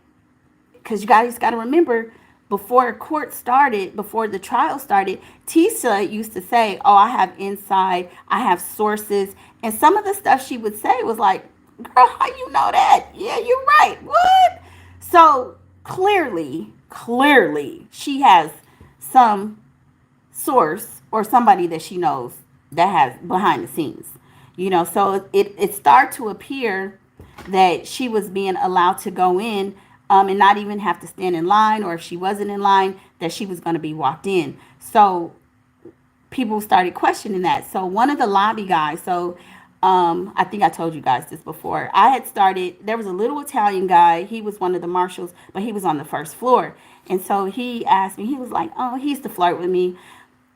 because you guys got to remember, before court started, before the trial started, Tisa used to say, oh, I have inside, I have sources. And some of the stuff she would say was like, girl, how you know that? Yeah, you're right. What? So clearly, she has some source or somebody that she knows that has behind the scenes. So it started to appear that she was being allowed to go in, and not even have to stand in line, or if she wasn't in line, that she was going to be walked in. So people started questioning that. So one of the lobby guys, so I think I told you guys this before. I had started, there was a little Italian guy. He was one of the marshals, but he was on the first floor. And so he asked me, he was like, oh, he used to flirt with me.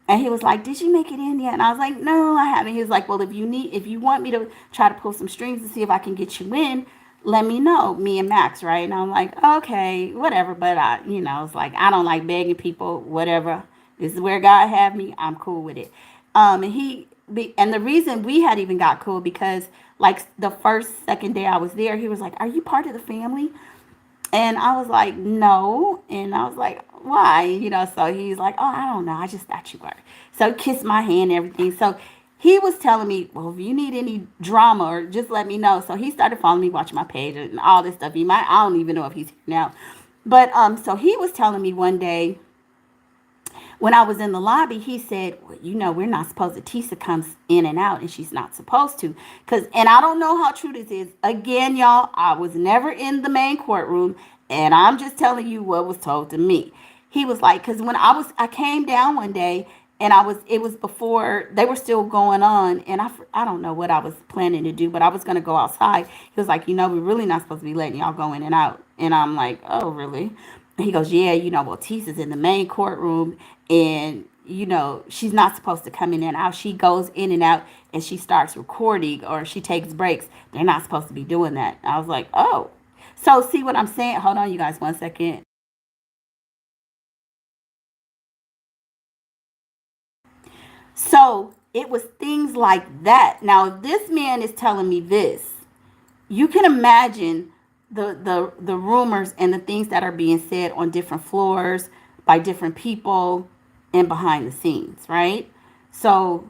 And he was like, did you make it in yet? And I was like, no, I haven't. He was like, well, if you want me to try to pull some strings to see if I can get you in, let me know, me and Max, right? And I'm like, okay, whatever. But it's like, I don't like begging people, whatever. This is where God have me. I'm cool with it. And the reason we had even got cool because like the second day I was there, he was like, are you part of the family? And I was like, no. And I was like, why? So he's like, oh, I don't know. I just thought you were. So he kissed my hand and everything. So he was telling me, well, if you need any drama or just let me know. So he started following me, watching my page and all this stuff. I don't even know if he's here now. But so he was telling me one day when I was in the lobby, he said, well, we're not supposed to. Tisa comes in and out, and she's not supposed to. And I don't know how true this is. Again, y'all, I was never in the main courtroom, and I'm just telling you what was told to me. He was like, because when I came down one day, and it was before they were still going on, and I don't know what I was planning to do, but I was going to go outside. He was like, we're really not supposed to be letting y'all go in and out. And I'm like, oh, really? And he goes, yeah, well, Tisa's in the main courtroom, and she's not supposed to come in and out. She goes in and out, and she starts recording, or she takes breaks. They're not supposed to be doing that. I was like, oh. So see what I'm saying? Hold on, you guys, 1 second. So it was things like that. Now, if this man is telling me this, you can imagine the rumors and the things that are being said on different floors by different people and behind the scenes, right? So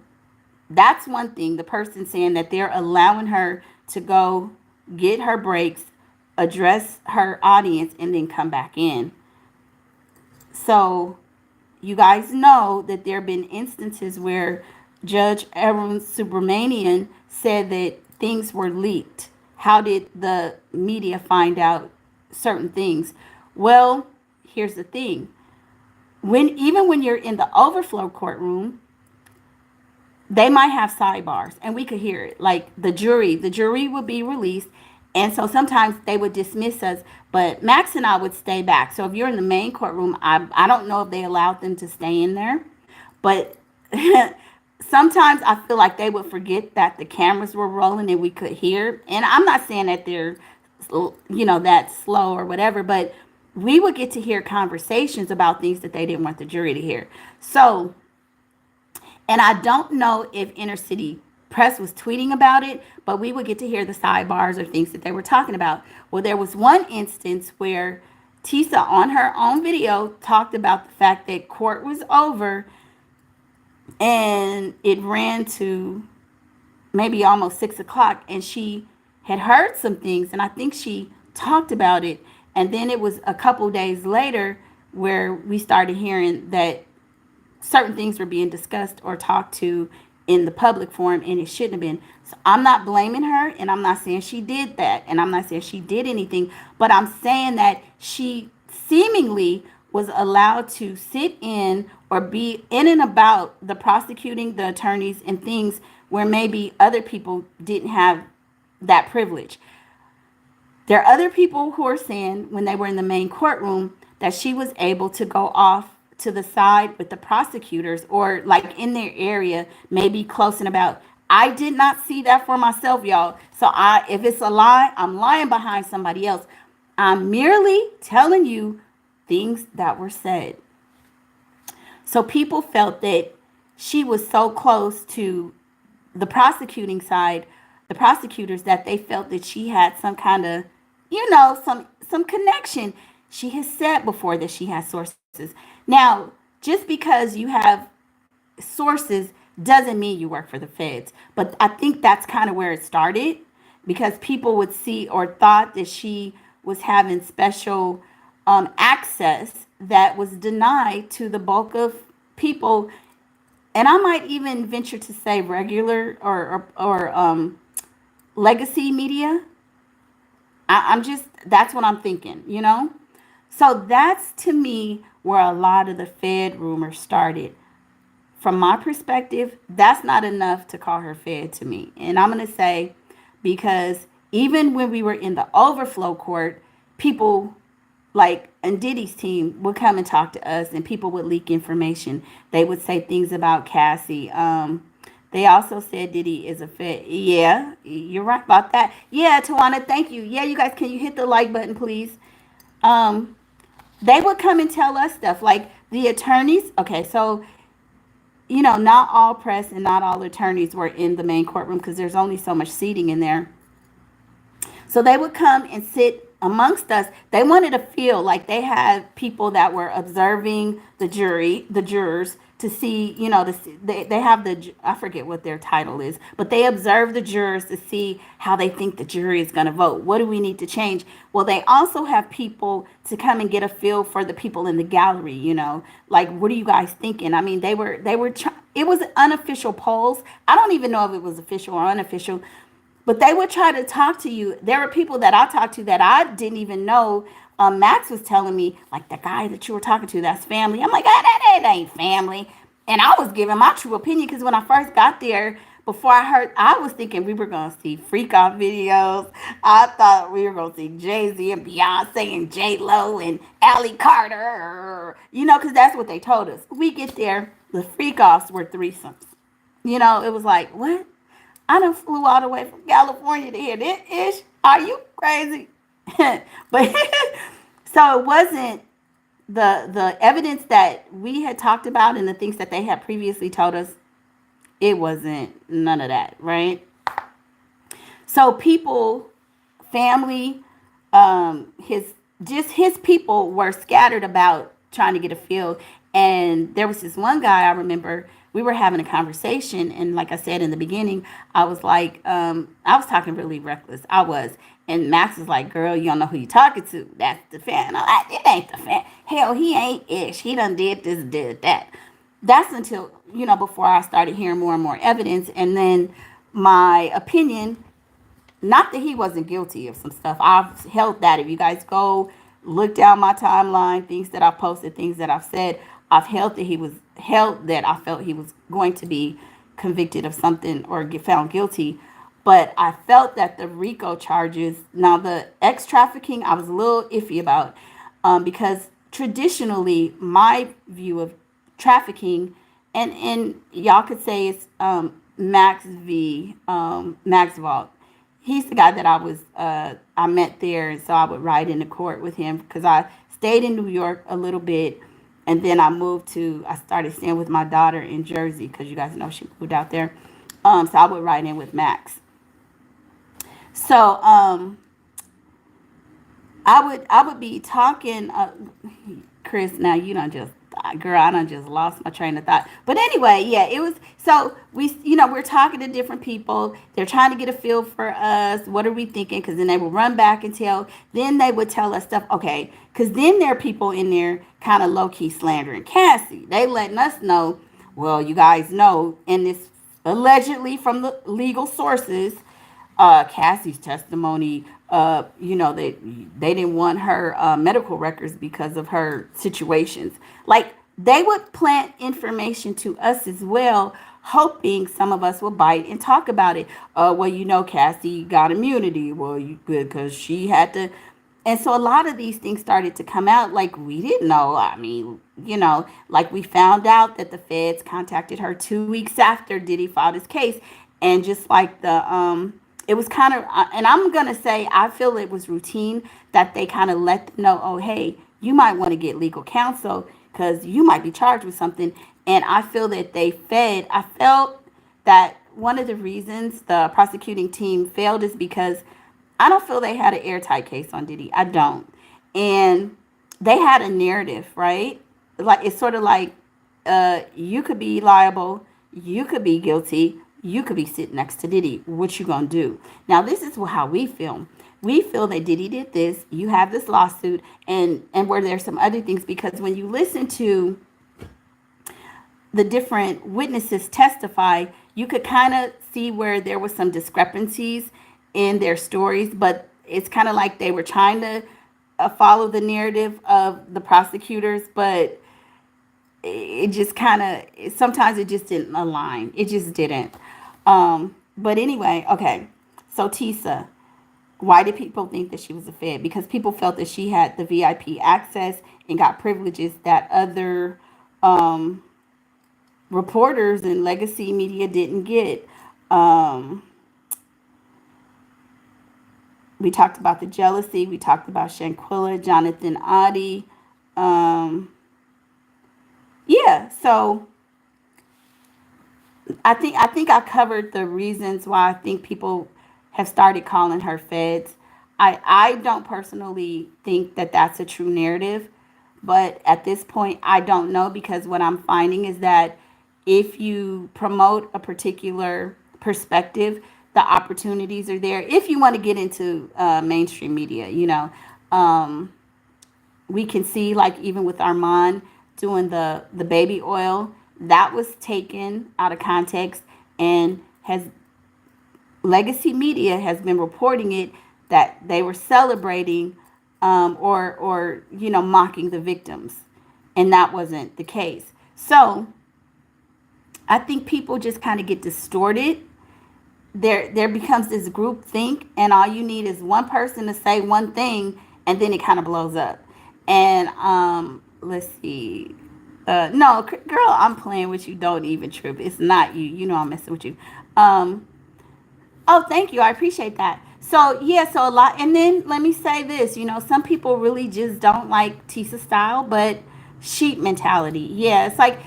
that's one thing. The person saying that they're allowing her to go get her breaks, address her audience, and then come back in. So you guys know that there have been instances where Judge Aaron Subramanian said that things were leaked. How did the media find out certain things? Well, here's the thing. Even when you're in the overflow courtroom, they might have sidebars and we could hear it. Like the jury would be released. And so sometimes they would dismiss us, but Max and I would stay back. So if you're in the main courtroom, I don't know if they allowed them to stay in there, but sometimes I feel like they would forget that the cameras were rolling and we could hear. And I'm not saying that they're, that slow or whatever, but we would get to hear conversations about things that they didn't want the jury to hear. So And I don't know if inner city press was tweeting about it, but we would get to hear the sidebars or things that they were talking about. Well, there was one instance where Tisa on her own video talked about the fact that court was over and it ran to maybe almost 6 o'clock, and she had heard some things, and I think she talked about it. And then it was a couple days later where we started hearing that certain things were being discussed or talked to in the public forum, and it shouldn't have been. So I'm not blaming her, and I'm not saying she did that, and I'm not saying she did anything, but I'm saying that she seemingly was allowed to sit in or be in and about the prosecuting, the attorneys, and things where maybe other people didn't have that privilege. There are other people who are saying when they were in the main courtroom that she was able to go off to the side with the prosecutors or like in their area, maybe close and about. I did not see that for myself, y'all. So if it's a lie, I'm lying behind somebody else. I'm merely telling you things that were said. So people felt that she was so close to the prosecuting side, the prosecutors, that they felt that she had some kind of, some connection. She has said before that she has sources. Now, just because you have sources doesn't mean you work for the feds. But I think that's kind of where it started, because people would see or thought that she was having special access that was denied to the bulk of people. And I might even venture to say regular or legacy media. I'm just, that's what I'm thinking. So that's to me where a lot of the Fed rumors started. From my perspective, that's not enough to call her Fed to me. And I'm going to say, because even when we were in the overflow court, people like and Diddy's team would come and talk to us, and people would leak information. They would say things about Cassie. They also said Diddy is a Fed. Yeah, you're right about that. Yeah, Tawana, thank you. Yeah, you guys, can you hit the like button, please? Um, they would come and tell us stuff like the attorneys. Okay, so not all press and not all attorneys were in the main courtroom because there's only so much seating in there. So they would come and sit amongst us. They wanted to feel like they had people that were observing the jurors to see, they have I forget what their title is, but they observe the jurors to see how they think the jury is going to vote. What do we need to change? Well, they also have people to come and get a feel for the people in the gallery, like, what are you guys thinking? I mean, it was unofficial polls. I don't even know if it was official or unofficial, but they would try to talk to you. There were people that I talked to that I didn't even know. Max was telling me, like, the guy that you were talking to, that's family. I'm like, that ain't family. And I was giving my true opinion because when I first got there, before I was thinking we were going to see freak off videos. I thought we were going to see Jay-Z and Beyonce and J-Lo and Allie Carter, because that's what they told us. We get there, the freak offs were threesomes. It was like, what? I done flew all the way from California to hear this ish. Are you crazy? But so it wasn't the evidence that we had talked about and the things that they had previously told us. It wasn't none of that, right? So people, family, his people were scattered about trying to get a feel. And there was this one guy I remember. We were having a conversation, and like I said in the beginning, I was like, I was talking really reckless. I was. And Max was like, girl, you don't know who you talking to. That's the fan. I'm like, it ain't the fan. Hell, he ain't ish. He done did this, did that. That's until, before I started hearing more and more evidence. And then my opinion, not that he wasn't guilty of some stuff. I've held that. If you guys go look down my timeline, things that I've posted, things that I've said, I've held that I felt he was going to be convicted of something or get found guilty. But I felt that the RICO charges, now the trafficking, I was a little iffy about, because traditionally my view of trafficking, and y'all could say it's Max V, Max Vault. He's the guy that I met there, and so I would ride into court with him because I stayed in New York a little bit. And then I started staying with my daughter in Jersey because you guys know she moved out there. So I would ride in with Max. So I would be talking, Chris. Now you don't just girl, I done just lost my train of thought. But anyway, yeah, it was so we're talking to different people. They're trying to get a feel for us. What are we thinking? Because then they will run back and tell. Then they would tell us stuff. Okay, because then there are people in there kind of low key slandering Cassie. They letting us know. Well, you guys know, and this allegedly from the legal sources, Cassie's testimony, they didn't want her medical records because of her situations. Like they would plant information to us as well, hoping some of us will bite and talk about it. Well, Cassie got immunity. Well, you good because she had to. And so a lot of these things started to come out like we didn't know. I mean, like we found out that the feds contacted her 2 weeks after Diddy filed his case. And just like it was kind of, and I'm going to say, I feel it was routine that they kind of let them know, oh, hey, you might want to get legal counsel because you might be charged with something. And I feel that I felt that one of the reasons the prosecuting team failed is because I don't feel they had an airtight case on Diddy. I don't. And they had a narrative, right? Like it's sort of like you could be liable, you could be guilty, you could be sitting next to Diddy. What you gonna do? Now this is how we feel. We feel that Diddy did this. You have this lawsuit, and where there's some other things because when you listen to the different witnesses testify, you could kind of see where there was some discrepancies in their stories, but it's kind of like they were trying to follow the narrative of the prosecutors, but it just kind of sometimes it just didn't align. It just didn't. But anyway, okay. So Tisa, why did people think that she was a Fed? Because people felt that she had the VIP access and got privileges that other reporters and legacy media didn't get. We talked about the jealousy. We talked about Shanquilla, Jonathan Adi. Yeah, so I think I covered the reasons why I think people have started calling her feds. I don't personally think that that's a true narrative, but at this point I don't know because what I'm finding is that if you promote a particular perspective, the opportunities are there. If you want to get into mainstream media, we can see like even with Arman doing the baby oil that was taken out of context and has legacy media has been reporting it that they were celebrating or mocking the victims, and that wasn't the case. So I think people just kind of get distorted. There becomes this group think, and all you need is one person to say one thing, and then it kind of blows up. And let's see. No, girl, I'm playing with you. Don't even trip. It's not you. You know I'm messing with you. Um, oh, thank you. I appreciate that. So yeah, so a lot. And then let me say this. Some people really just don't like Tisa style, but sheep mentality. Yeah, it's like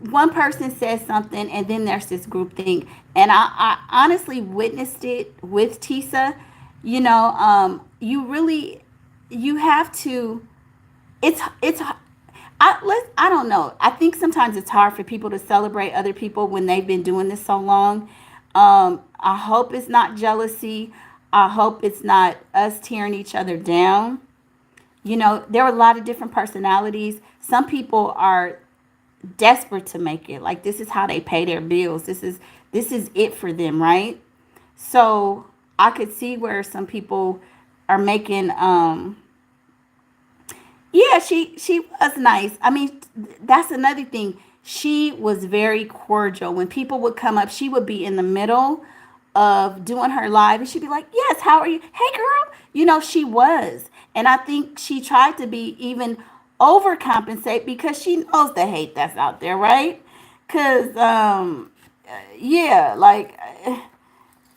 one person says something, and then there's this group thing. And I honestly witnessed it with Tisa. You really you have to. It's I don't know. I think sometimes it's hard for people to celebrate other people when they've been doing this so long. I hope it's not jealousy. I hope it's not us tearing each other down. There are a lot of different personalities. Some people are desperate to make it. Like this is how they pay their bills. This is it for them, right? So I could see where some people are making yeah, she was nice. I mean, that's another thing. She was very cordial. When people would come up, she would be in the middle of doing her live and she'd be like, "Yes, how are you? Hey girl." She was. And I think she tried to be even overcompensate because she knows the hate that's out there, right? Cuz yeah, like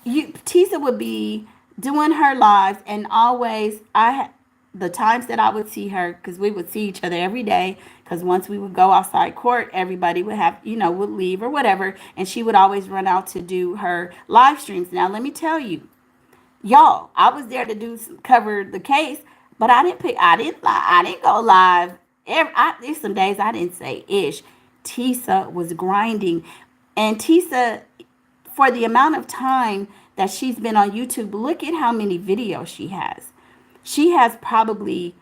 Tisa would be doing her lives and always the times that I would see her, because we would see each other every day, because once we would go outside court, everybody would have, would leave or whatever, and she would always run out to do her live streams. Now, let me tell you, y'all, I was there to cover the case, but I didn't go live. There's some days I didn't say ish. Tisa was grinding, and Tisa, for the amount of time that she's been on YouTube, look at how many videos she has. She has probably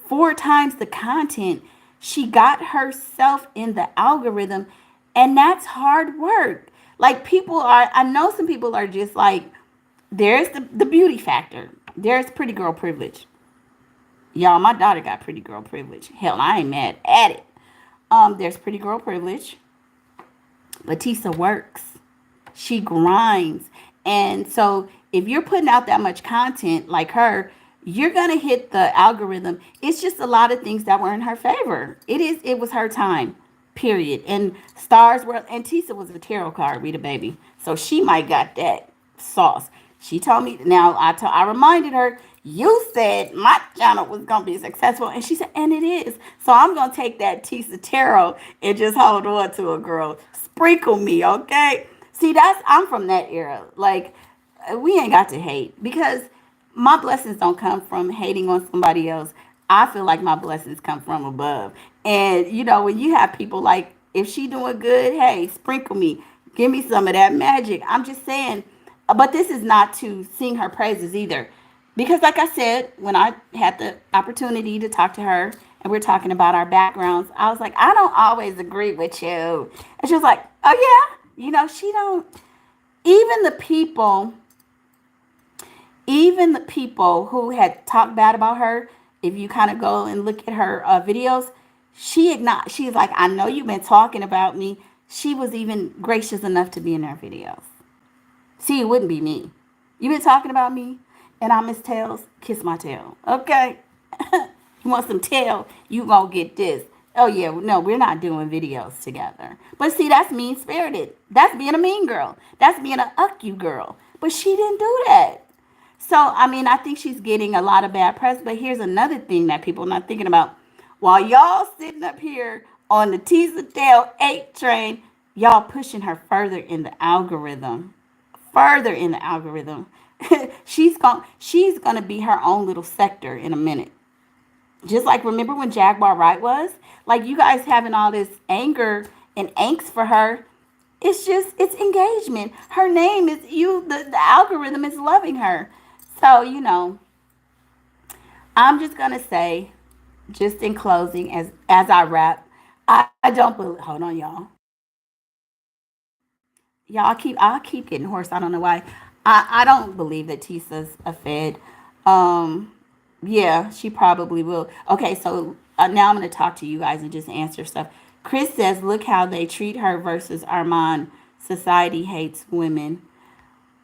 4 times the content. She got herself in the algorithm, and that's hard work. Like, I know some people are just like, there's the beauty factor. There's pretty girl privilege. Y'all, my daughter got pretty girl privilege. Hell, I ain't mad at it. There's pretty girl privilege. But Tisa works. She grinds. And so if you're putting out that much content like her, you're gonna hit the algorithm. It's just a lot of things that were in her favor. It was her time. Period. And stars were, and Tisa was a tarot card reader, baby. So she might got that sauce. She told me, now I reminded her, you said my channel was going to be successful. And she said, and it is. So I'm going to take that Tisa Tarot and just hold on to a girl. Sprinkle me, okay? See, I'm from that era. Like, we ain't got to hate, because my blessings don't come from hating on somebody else. I feel like my blessings come from above. And, when you have people like, if she doing good, hey, sprinkle me. Give me some of that magic. I'm just saying, but this is not to sing her praises either. Because like I said, when I had the opportunity to talk to her and we're talking about our backgrounds, I was like, I don't always agree with you. And she was like, oh yeah, she don't, even the people, who had talked bad about her, if you kind of go and look at her videos, she's like, I know you've been talking about me. She was even gracious enough to be in her videos. See, it wouldn't be me. You been talking about me, and I miss tails? Kiss my tail, okay? You want some tail? You gonna get this. Oh yeah, no, we're not doing videos together. But see, that's mean spirited. That's being a mean girl. That's being a uck you girl. But she didn't do that. So I think she's getting a lot of bad press. But here's another thing that people are not thinking about. While y'all sitting up here on the Tisa Tail 8 train, y'all pushing her further in the algorithm. Further in the algorithm. she's gonna be her own little sector in a minute. Just like, remember when Jaguar Wright was? Like, you guys having all this anger and angst for her. It's engagement. Her name is the algorithm is loving her. So, I'm just gonna say, just in closing, as I wrap, I don't believe, hold on, y'all. Y'all, I keep getting hoarse. I don't know why. I don't believe that Tisa's a Fed. Um, yeah, she probably will. Okay, so now I'm going to talk to you guys and just answer stuff. Chris says, look how they treat her versus Arman. Society hates women.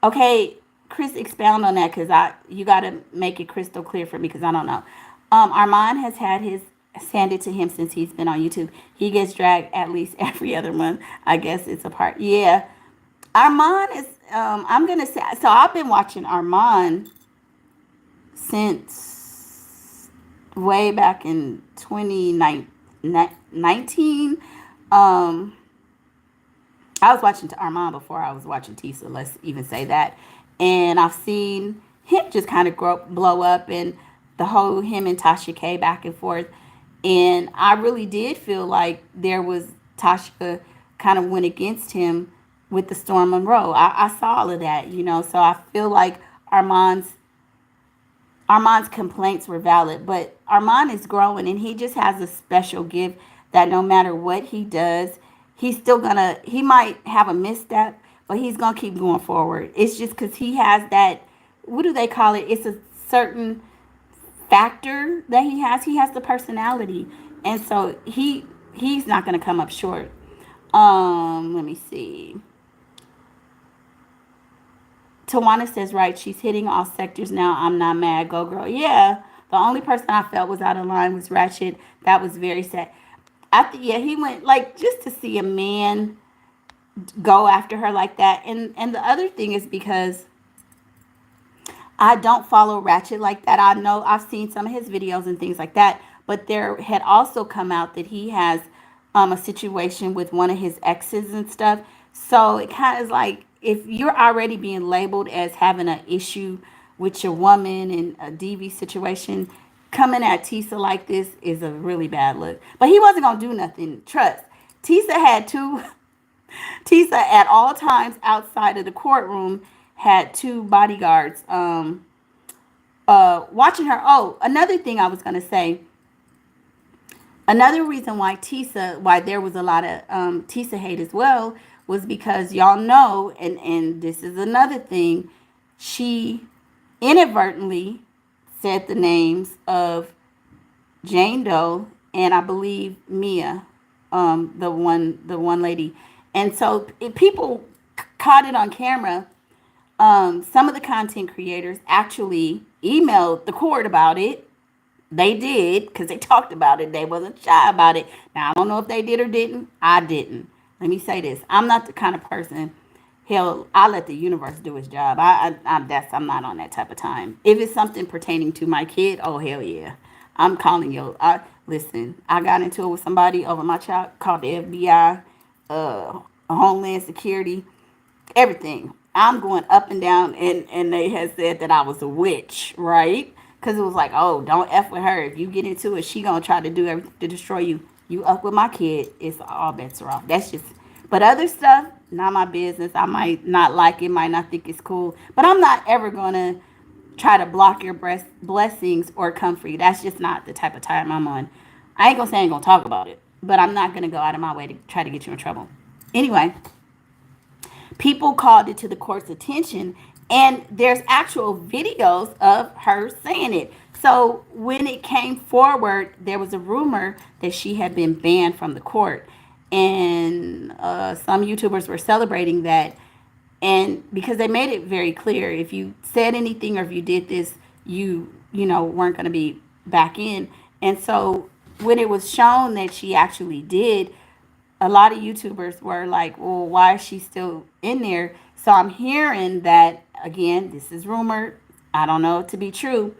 Okay, Chris, expound on that, because you got to make it crystal clear for me, because I don't know. Arman has had his handed to him since he's been on YouTube. He gets dragged at least every other month. I guess it's a part. Yeah, Arman is. I'm gonna say. So I've been watching Arman since way back in 2019. Um, I was watching Arman before I was watching Tisa. Let's even say that. And I've seen him just kind of blow up, and the whole him and Tasha K back and forth. And I really did feel like there was Tasha kind of went against him with the Storm Monroe. I saw all of that, So I feel like Arman's complaints were valid, but Arman is growing, and he just has a special gift that no matter what he does, he's still gonna. He might have a misstep, but he's gonna keep going forward. It's just because he has that. What do they call it? It's a certain factor that he has. He has the personality, and so he's not gonna come up short. Let me see. Tawana says, right, she's hitting all sectors now. I'm not mad. Go, girl. Yeah. The only person I felt was out of line was Ratchet. That was very sad. Yeah, he went, like, just to see a man go after her like that. And the other thing is because I don't follow Ratchet like that. I know I've seen some of his videos and things like that, but there had also come out that he has a situation with one of his exes and stuff. So it kind of is like if you're already being labeled as having an issue with your woman and a DV situation, coming at Tisa like this is a really bad look. But he wasn't gonna do nothing. Trust. Tisa had two Tisa at all times outside of the courtroom had two bodyguards watching her. Oh, another thing I was gonna say, another reason why there was a lot of Tisa hate as well was because y'all know, and this is another thing, she inadvertently said the names of Jane Doe and I believe Mia, the one lady, and so people caught it on camera. Some of the content creators actually emailed the court about it. They did because they talked about it. They wasn't shy about it. Now I don't know if they did or didn't. I didn't. Let me say this: I'm not the kind of person. Hell, I let the universe do its job. I'm not on that type of time. If it's something pertaining to my kid, oh hell yeah, I'm calling you. Listen. I got into it with somebody over my child, called the FBI, Homeland Security, everything. I'm going up and down, and they had said that I was a witch, right? Because it was like, oh, don't F with her. If you get into it, she gonna try to do everything to destroy you. You up with my kid, it's all bets are off. That's just, but other stuff, not my business. I might not like it, might not think it's cool, but I'm not ever gonna try to block your blessings or come for you. That's just not the type of time I'm on. I ain't gonna say I ain't gonna talk about it, but I'm not gonna go out of my way to try to get you in trouble. Anyway, people called it to the court's attention, and there's actual videos of her saying it. So when it came forward, there was a rumor that she had been banned from the court, and some YouTubers were celebrating that. And because they made it very clear, if you said anything or if you did this, you weren't going to be back in. And so when it was shown that she actually did, a lot of YouTubers were like, well, why is she still in there? So I'm hearing that, again, this is rumored. I don't know it to be true,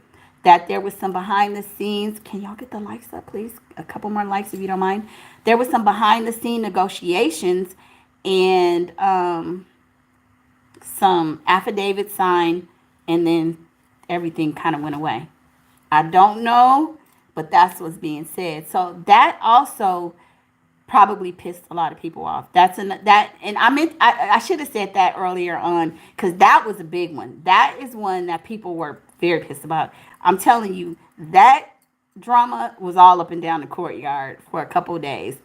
that there was some behind the scenes. Can y'all get the likes up, please? A couple more likes if you don't mind. There was some behind the scene negotiations and some affidavit signed, and then everything kind of went away. I don't know, but that's what's being said. So that also probably pissed a lot of people off. And I should have said that earlier on because that was a big one. That is one that people were very pissed about. I'm telling you, that drama was all up and down the courtyard for a couple of days,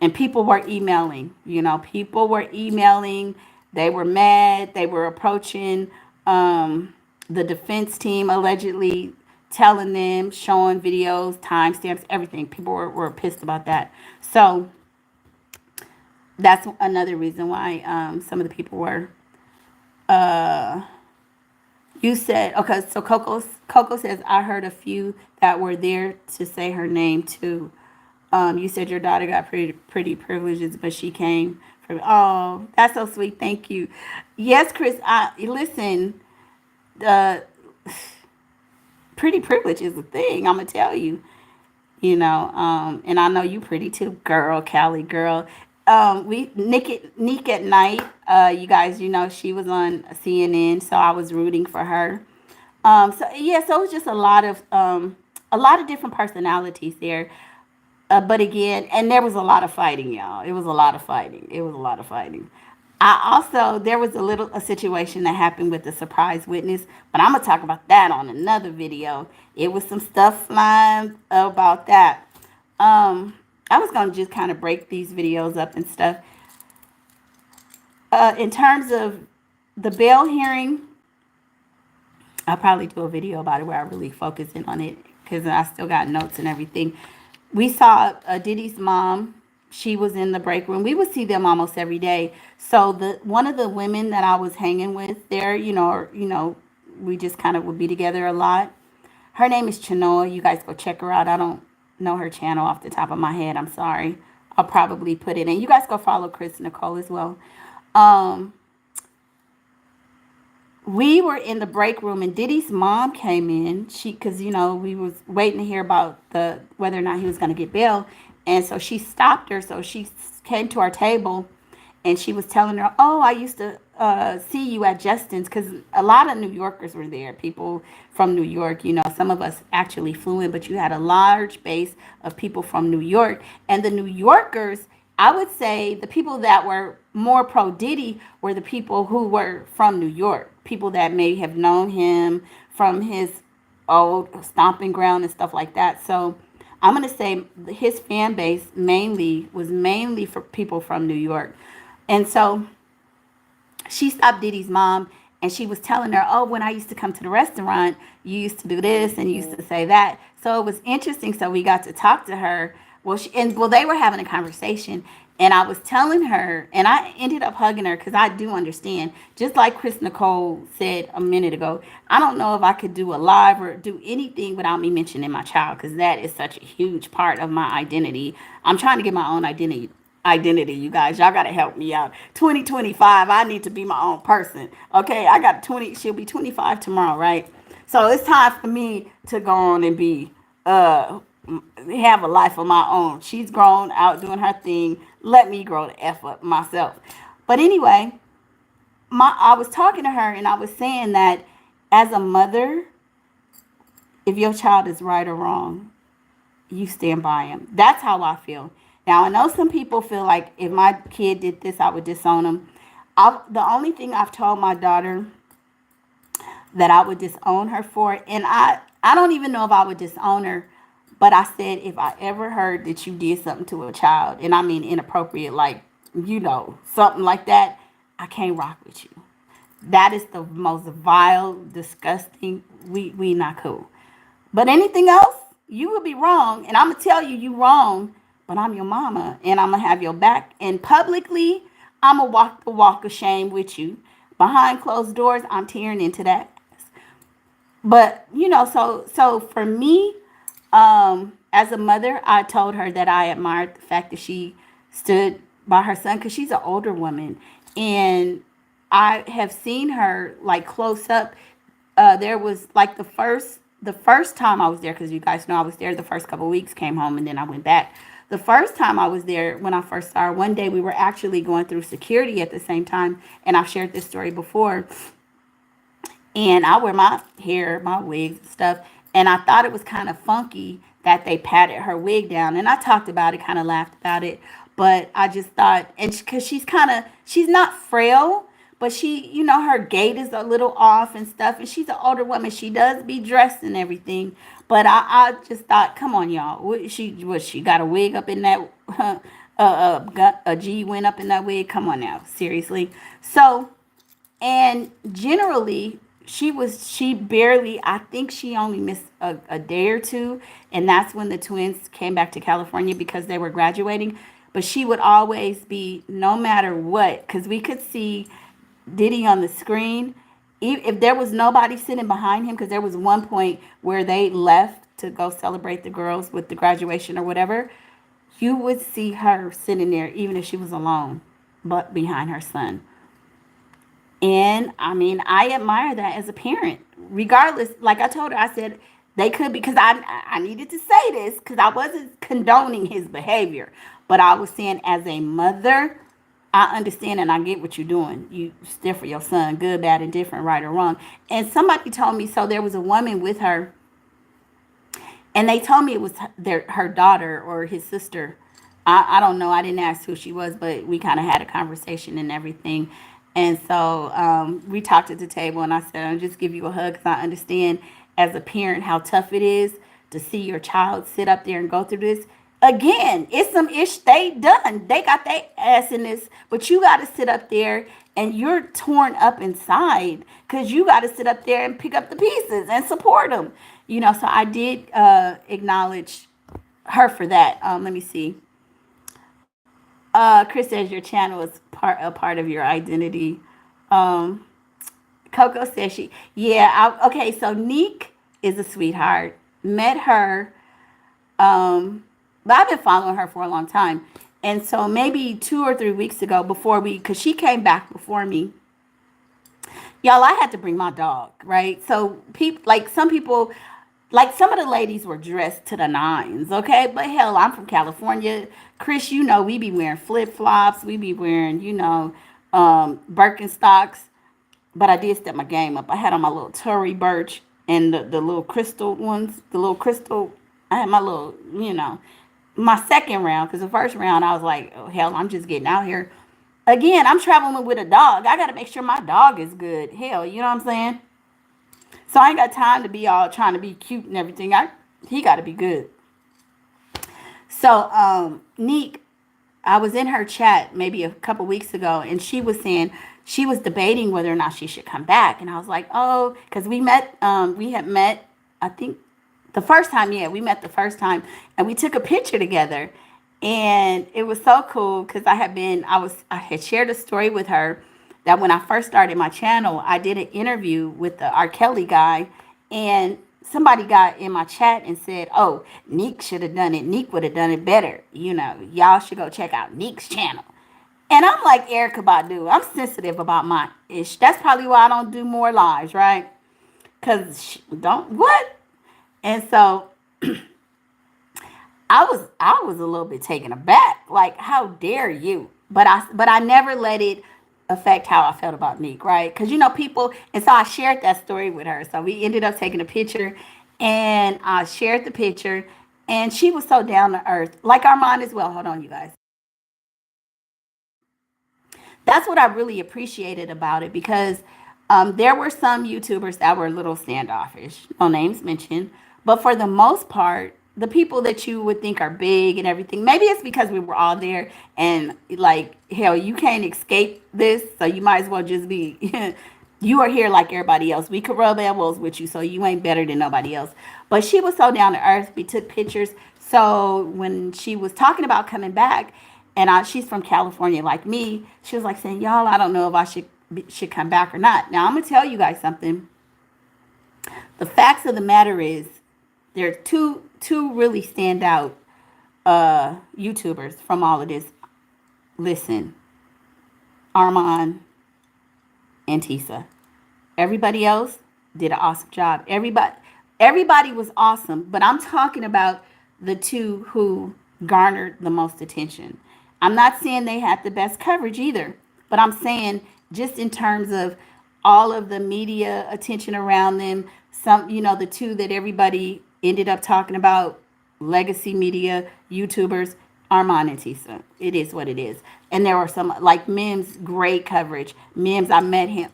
and people were emailing. People were emailing. They were mad. They were approaching the defense team, allegedly telling them, showing videos, timestamps, everything. People were pissed about that. So that's another reason why some of the people were. You said, okay, so Coco says, I heard a few that were there to say her name too. You said your daughter got pretty privileges, but she came from. Oh, that's so sweet. Thank you. Yes, Chris. Listen. The pretty privilege is a thing. I'm gonna tell you. And I know you pretty too, girl, Cali girl. We Nick at Night. You guys, she was on CNN, so I was rooting for her. So yeah, so it was just a lot of different personalities there. But again, and there was a lot of fighting, y'all. It was a lot of fighting. It was a lot of fighting. There was a situation that happened with the surprise witness, but I'm gonna talk about that on another video. It was some stuff flying about that. I was gonna just kind of break these videos up and stuff. In terms of the bail hearing, I'll probably do a video about it where I really focus in on it because I still got notes and everything. We saw Diddy's mom. She was in the break room. We would see them almost every day. So one of the women that I was hanging with there, we just kind of would be together a lot. Her name is Chenoa. You guys go check her out. I don't know her channel off the top of my head. I'm sorry. I'll probably put it in. You guys go follow Chris Nicole as well. we were in the break room and Diddy's mom came in. Because we was waiting to hear about the whether or not he was going to get bail, and so she stopped her. So she came to our table, and she was telling her, "Oh, I used to see you at Justin's," because a lot of New Yorkers were there. People from New York. Some of us actually flew in, but you had a large base of people from New York, and the New Yorkers. I would say the people that were more pro Diddy were the people who were from New York, people that may have known him from his old stomping ground and stuff like that. So I'm gonna say his fan base mainly for people from New York, and so she stopped Diddy's mom and she was telling her, "Oh, when I used to come to the restaurant, you used to do this and you used to say that." So it was interesting. So we got to talk to her. Well, they were having a conversation, and I was telling her, and I ended up hugging her because I do understand. Just like Chris Nicole said a minute ago, I don't know if I could do a live or do anything without me mentioning my child, because that is such a huge part of my identity. I'm trying to get my own identity, you guys. Y'all got to help me out. 2025, I need to be my own person. Okay, I got 20, she'll be 25 tomorrow, right? So it's time for me to go on and be have a life of my own. She's grown out doing her thing. Let me grow the F up myself. But anyway, I was talking to her and I was saying that as a mother, if your child is right or wrong, you stand by him. That's how I feel. Now, I know some people feel like if my kid did this, I would disown him. The only thing I've told my daughter that I would disown her for, and I don't even know if I would disown her, but I said if I ever heard that you did something to a child, and I mean inappropriate, like, something like that, I can't rock with you. That is the most vile, disgusting. We not cool. But anything else, you will be wrong, and I'm gonna tell you wrong. But I'm your mama, and I'm gonna have your back. And publicly, I'm gonna walk the walk of shame with you. Behind closed doors, I'm tearing into that. But so for me, as a mother, I told her that I admired the fact that she stood by her son because she's an older woman, and I have seen her like close up. There was like the first time I was there, because you guys know I was there the first couple of weeks, came home, and then I went back. The first time I was there, when I first saw her, one day we were actually going through security at the same time, and I've shared this story before. And I wear my hair, my wigs and stuff, and I thought it was kind of funky that they patted her wig down. And I talked about it, kind of laughed about it, but I just thought, and because she's not frail, but her gait is a little off and stuff, and she's an older woman. She does be dressed and everything, but I just thought, come on, y'all, she got a wig up in that, a G went up in that wig. Come on now, seriously. So, and generally, she barely, I think she only missed a day or two. And that's when the twins came back to California because they were graduating. But she would always be, no matter what, because we could see Diddy on the screen. If there was nobody sitting behind him, because there was one point where they left to go celebrate the girls with the graduation or whatever, you would see her sitting there, even if she was alone, but behind her son. And I mean, I admire that as a parent. Regardless, like I told her, I said they could, because I needed to say this because I wasn't condoning his behavior, but I was saying as a mother, I understand and I get what you're doing. You stand for your son, good, bad, and different, right or wrong. And somebody told me, so there was a woman with her, and they told me it was her daughter or his sister. I don't know. I didn't ask who she was, but we kind of had a conversation and everything. And so we talked at the table, and I said, I'll just give you a hug because I understand as a parent how tough it is to see your child sit up there and go through this. Again, it's some ish they done. They got their ass in this, but you got to sit up there and you're torn up inside because you got to sit up there and pick up the pieces and support them. So I did acknowledge her for that. Let me see. Chris says your channel is a part of your identity. Um, Coco says okay. So Neek is a sweetheart. Met her, but I've been following her for a long time, and so maybe 2 or 3 weeks ago, because she came back before me. Y'all, I had to bring my dog, right? So people, like some people, like some of the ladies were dressed to the nines, okay? But hell, I'm from California. Chris, you know, we be wearing flip flops, we be wearing, Birkenstocks. But I did step my game up. I had on my little Tory Burch and the little crystal ones, the little crystal. I had my little, my second round, because the first round I was like, oh, hell, I'm just getting out here. Again, I'm traveling with a dog. I got to make sure my dog is good. Hell, you know what I'm saying? So I ain't got time to be all trying to be cute and everything. He got to be good. So, Neek, I was in her chat maybe a couple weeks ago, and she was saying she was debating whether or not she should come back. And I was like, oh, because we had met, I think the first time, yeah, we met the first time, and we took a picture together. And it was so cool because I had shared a story with her that when I first started my channel, I did an interview with the R. Kelly guy, and somebody got in my chat and said, "Oh, Neek should have done it. Neek would have done it better. Y'all should go check out Neek's channel." And I'm like Erica Badu. I'm sensitive about my ish. That's probably why I don't do more lives, right? Cause don't what? And so I was a little bit taken aback. Like, how dare you? But I never let it affect how I felt about Neek, right? Because people, and so I shared that story with her. So we ended up taking a picture, and I shared the picture, and she was so down to earth, like Arman as well. Hold on, you guys. That's what I really appreciated about it, because there were some YouTubers that were a little standoffish, no names mentioned, but for the most part, the people that you would think are big and everything, maybe it's because we were all there, and like hell, you can't escape this, so you might as well just be. You are here like everybody else. We could rub elbows with you, so you ain't better than nobody else. But she was so down to earth. We took pictures. So when she was talking about coming back, and she's from California like me, she was like saying, "Y'all, I don't know if I should come back or not." Now I'm gonna tell you guys something. The facts of the matter is, there are two really standout YouTubers from all of this. Listen, Arman and Tisa. Everybody else did an awesome job. Everybody was awesome, but I'm talking about the two who garnered the most attention. I'm not saying they had the best coverage either, but I'm saying just in terms of all of the media attention around them, the two that everybody ended up talking about, legacy media YouTubers, Armand and Tisa. It is what it is. And there were some, like Mims, great coverage. Mims, I met him,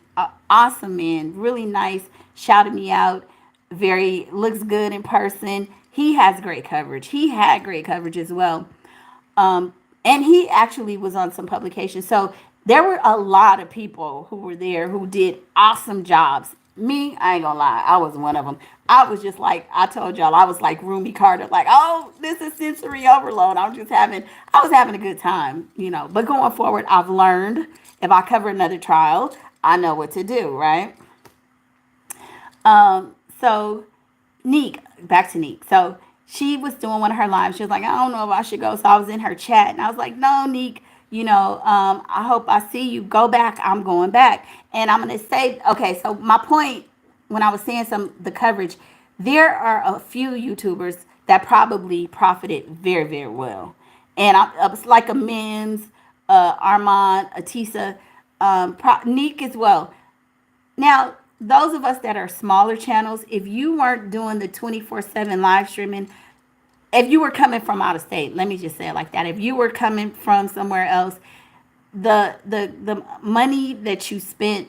awesome man, really nice, shouted me out, very, looks good in person. He has great coverage. He had great coverage as well. And he actually was on some publications. So there were a lot of people who were there who did awesome jobs. Me, I ain't gonna lie, I was one of them. I was just like, I told y'all, I was like Rumi Carter, like, oh, this is sensory overload. I was having a good time. But going forward, I've learned if I cover another trial, I know what to do, right? So Neek, back to Neek. So she was doing one of her lives. She was like, I don't know if I should go. So I was in her chat, and I was like, no, Neek, I hope I see you. Go back. I'm going back. And I'm going to say, okay, so my point when I was saying the coverage, there are a few YouTubers that probably profited very, very well. And I was like a Mims, Armand, a Tisa, Neek as well. Now, those of us that are smaller channels, if you weren't doing the 24/7 live streaming, if you were coming from out of state, let me just say it like that. If you were coming from somewhere else, the money that you spent,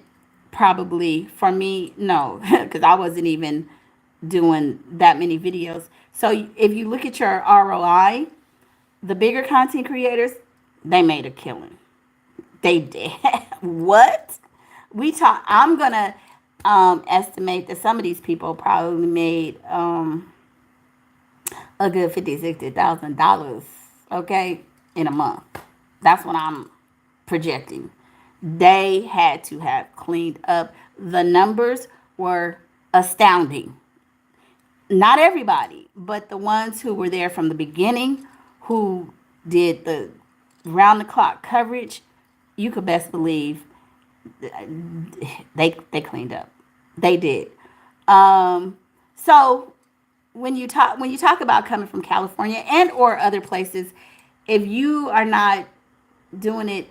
probably for me, no, because I wasn't even doing that many videos. So if you look at your ROI, the bigger content creators, they made a killing. They did. What? I'm gonna estimate that some of these people probably made a good $50,000-$60,000, okay, in a month. That's what I'm projecting. They had to have cleaned up. The numbers were astounding. Not everybody, but the ones who were there from the beginning, who did the round the clock coverage, you could best believe They cleaned up. They did. So when you talk about coming from California and or other places, if you are not doing it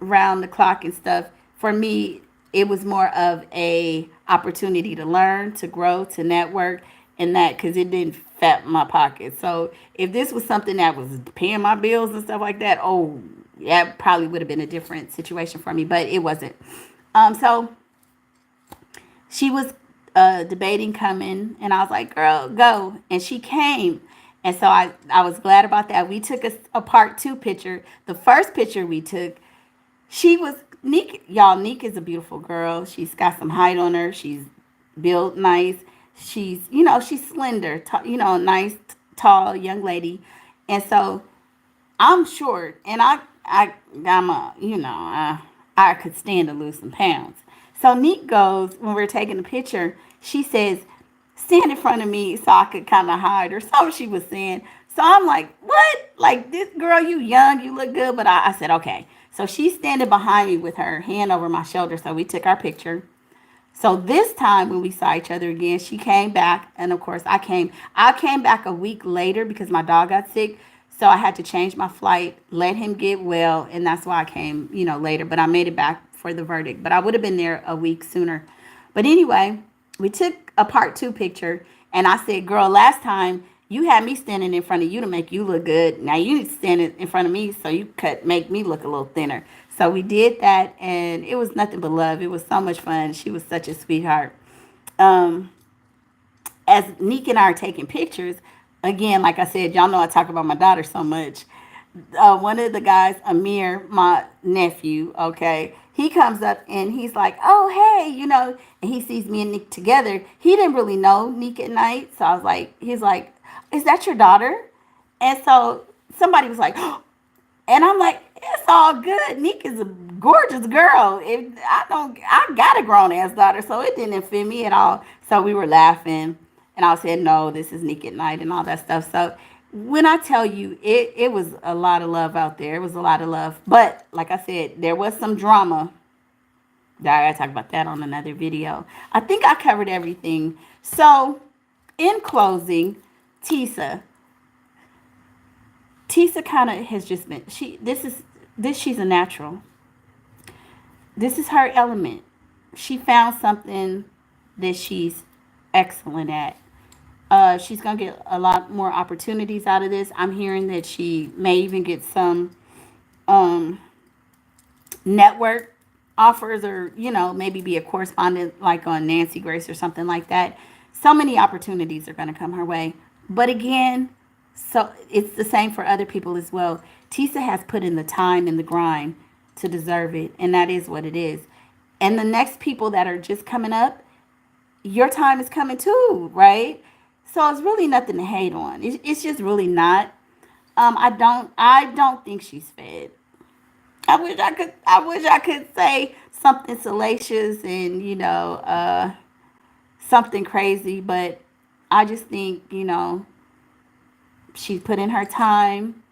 round the clock and stuff, for me it was more of a opportunity to learn, to grow, to network, and that because it didn't fat my pocket. So if this was something that was paying my bills and stuff like that, oh, that probably would have been a different situation for me, but it wasn't. So she was debating coming, and I was like, girl, go. And she came. And so I was glad about that. We took a part two picture. The first picture we took, she was Neek. Y'all, Neek is a beautiful girl. She's got some height on her. She's built nice. She's slender, nice, tall young lady. And so I'm short, and I'm I could stand to lose some pounds. So Neek goes, when we're taking the picture, she says, stand in front of me so I could kind of hide or so she was saying. So I'm like, what? Like, this girl, you young, you look good. But I said, okay. So she's standing behind me with her hand over my shoulder. So we took our picture. So this time when we saw each other again, she came back, and of course I came. I came back a week later because my dog got sick. So I had to change my flight, let him get well, and that's why I came, later. But I made it back for the verdict. But I would have been there a week sooner. But anyway, we took a part two picture, and I said, girl, last time you had me standing in front of you to make you look good. Now you need to stand in front of me so you could make me look a little thinner. So we did that, and it was nothing but love. It was so much fun. She was such a sweetheart. Um, as Neek and I are taking pictures, again, like I said, y'all know I talk about my daughter so much. One of the guys, Amir, my nephew, okay, he comes up and he's like, oh, hey, and he sees me and Neek together. He didn't really know Neek at night. So I was like, he's like, is that your daughter? And so somebody was like, and I'm like, it's all good. Neek is a gorgeous girl. I got a grown ass daughter, so it didn't offend me at all. So we were laughing, and I said, no, this is Neek at night and all that stuff. So when I tell you, it was a lot of love out there. It was a lot of love. But like I said, there was some drama. I gotta talk about that on another video. I think I covered everything. So in closing, Tisa. Tisa kind of has just been she's a natural. This is her element. She found something that she's excellent at. She's gonna get a lot more opportunities out of this. I'm hearing that she may even get some um, network offers, or maybe be a correspondent like on Nancy Grace or something like that. So many opportunities are gonna come her way. But again, so it's the same for other people as well. Tisa has put in the time and the grind to deserve it, and that is what it is. And the next people that are just coming up, your time is coming too, right? So it's really nothing to hate on. It's just really not. I don't think she's fed. I wish I could say something salacious and something crazy, but I just think she put in her time.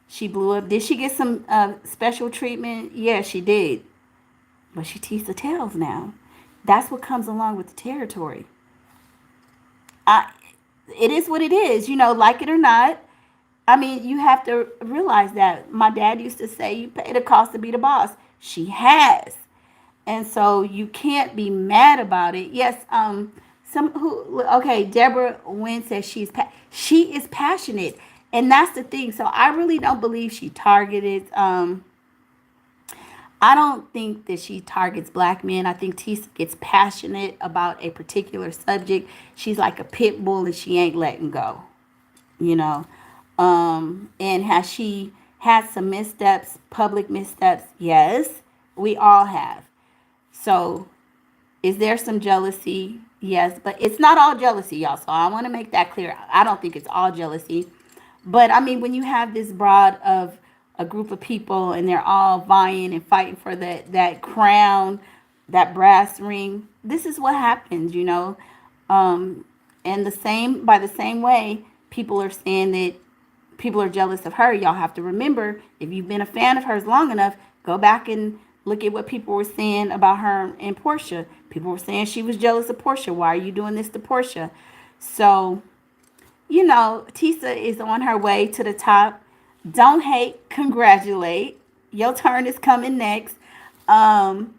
She blew up. Did she get some special treatment? Yeah, she did. But she teased the tails now. That's what comes along with the territory. I, it is what it is, like it or not. I mean, you have to realize that my dad used to say, you pay the cost to be the boss. She has. And so you can't be mad about it. Yes, Deborah Wynn says she is passionate, and that's the thing. So I really don't believe she targeted. I don't think that she targets black men. I think Tisa gets passionate about a particular subject. She's like a pit bull, and she ain't letting go. You know, and has she had some missteps, public missteps? Yes, we all have. So is there some jealousy? Yes, but it's not all jealousy, y'all. So I want to make that clear. I don't think it's all jealousy. But I mean, when you have this broad of a group of people and they're all vying and fighting for that crown, that brass ring, this is what happens. And the same way, people are saying that people are jealous of her. Y'all have to remember, if you've been a fan of hers long enough, go back and Look at what people were saying about her and Portia. People were saying she was jealous of Portia. Why are you doing this to Portia? So, Tisa is on her way to the top. Don't hate, congratulate. Your turn is coming next. Um,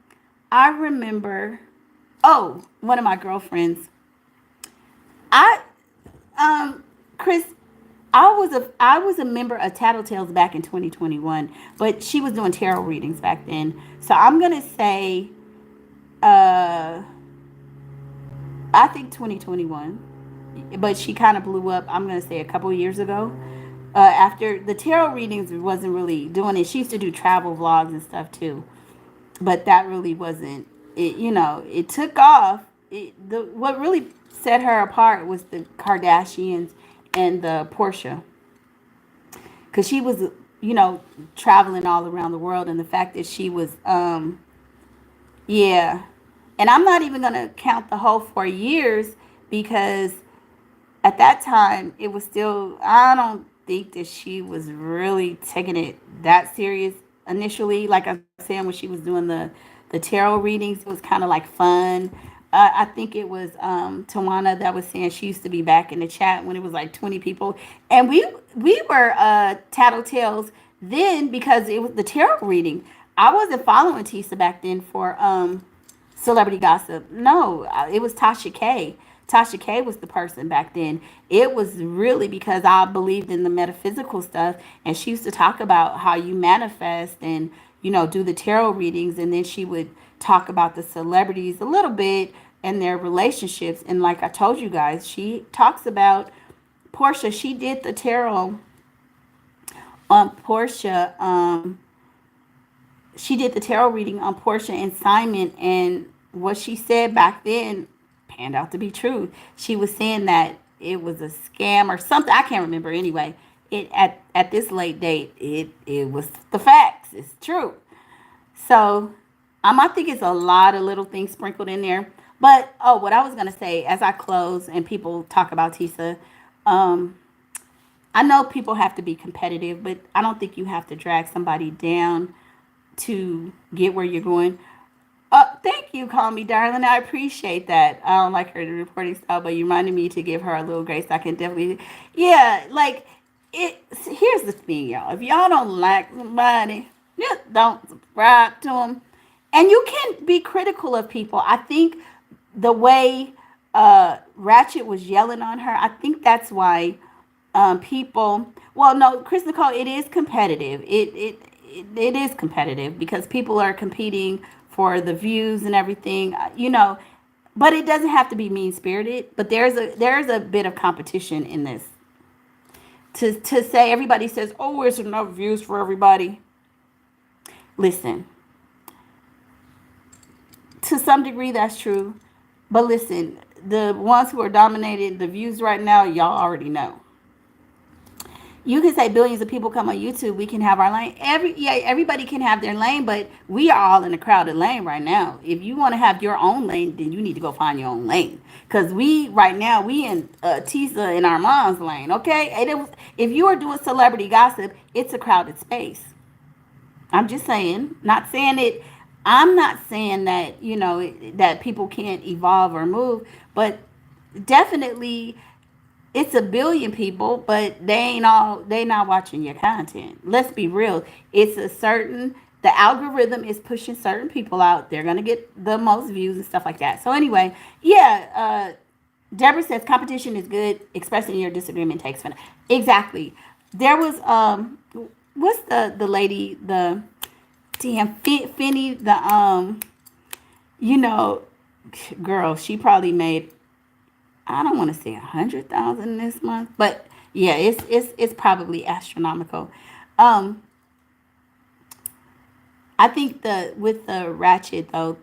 I remember, one of my girlfriends. I Chris, I was a member of Tattletales back in 2021, but she was doing tarot readings back then. So I'm gonna say, uh, I think 2021, but she kind of blew up. I'm gonna say a couple of years ago. After the tarot readings wasn't really doing it. She used to do travel vlogs and stuff too, but that really wasn't it. It took off. What really set her apart was the Kardashians and the Portia, because she was, traveling all around the world, and the fact that she was, yeah. And I'm not even gonna count the whole 4 years, because at that time it was still, I don't think that she was really taking it that serious initially. Like I'm saying, when she was doing the tarot readings, it was kind of like fun. I think it was Tawana that was saying she used to be back in the chat when it was like 20 people, and we were tattletales then, because it was the tarot reading. I wasn't following Tisa back then for celebrity gossip. No, it was Tasha K. Tasha K was the person back then. It was really because I believed in the metaphysical stuff, and she used to talk about how you manifest and do the tarot readings, and then she would talk about the celebrities a little bit and their relationships. And like I told you guys, she talks about Portia. She did the tarot on Portia. She did the tarot reading on Portia and Simon, and what she said back then panned out to be true. She was saying that it was a scam or something. I can't remember. Anyway, it at this late date, it was the facts. It's true. So I think it's a lot of little things sprinkled in there. But what I was gonna say as I close and people talk about Tisa, um, I know people have to be competitive, but I don't think you have to drag somebody down to get where you're going. Thank you, call me darling. I appreciate that. I don't like her reporting style, but you reminded me to give her a little grace. I can definitely, yeah, like it. Here's the thing, y'all. If y'all don't like somebody, just don't subscribe to them. And you can be critical of people. I think the way Ratchet was yelling on her, I think that's why people. Well, no, Chris Nicole, it is competitive. It is competitive because people are competing for the views and everything, but it doesn't have to be mean spirited. But there's a bit of competition in this. To say everybody says, oh, there's enough views for everybody. Listen, to some degree that's true, but listen, the ones who are dominating the views right now, y'all already know. You can say billions of people come on YouTube. We can have our lane. Everybody can have their lane, but we are all in a crowded lane right now. If you want to have your own lane, then you need to go find your own lane. Because right now, we in Tisa and Arman's lane, okay? If you are doing celebrity gossip, it's a crowded space. I'm just saying, not saying it. I'm not saying that, that people can't evolve or move, but definitely it's a billion people, but they not watching your content. Let's be real. The algorithm is pushing certain people out. They're going to get the most views and stuff like that. So anyway, yeah, Deborah says competition is good, expressing your disagreement takes fun. Exactly. There was, what's the lady, the damn Finny, girl, she probably made, I don't want to say 100,000 this month, but yeah, it's probably astronomical. I think with the Ratchet though,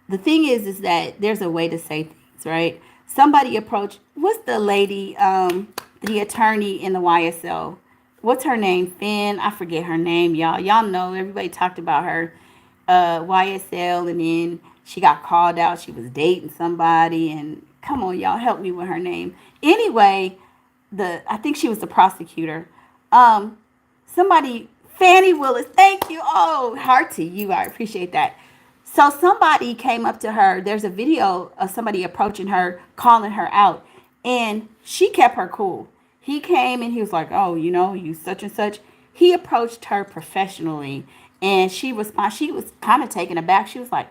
the thing is that there's a way to say things, right? Somebody approached, what's the lady, the attorney in the YSL? What's her name? Finn, I forget her name, y'all. Y'all know, everybody talked about her, YSL, and then she got called out. She was dating somebody, and come on, y'all, help me with her name. Anyway, I think she was the prosecutor. Somebody Fannie Willis, thank you. Oh, heart to you. I appreciate that. So somebody came up to her. There's a video of somebody approaching her, calling her out, and she kept her cool. He came and he was like, "Oh, you know, you such and such." He approached her professionally, and she responded. She was kind of taken aback. She was like,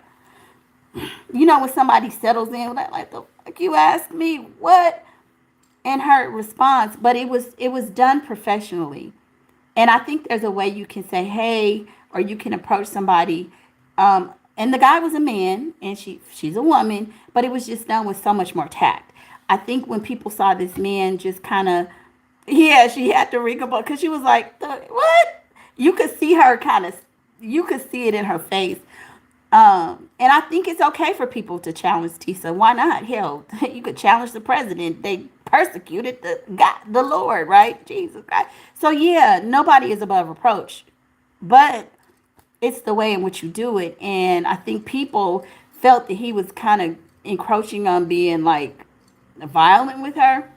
"You know, when somebody settles in, like the fuck you asked me what?" And her response, but it was done professionally. And I think there's a way you can say, hey, or you can approach somebody. And the guy was a man and she's a woman, but it was just done with so much more tact. I think when people saw this man just kind of, yeah, she had to wrinkle, because she was like, what? You could see her kind of, you could see it in her face. And I think it's okay for people to challenge Tisa. Why not? Hell, you could challenge the president. They persecuted the Lord, right? Jesus Christ. So yeah, nobody is above reproach, but it's the way in which you do it. And I think people felt that he was kind of encroaching on being like violent with her,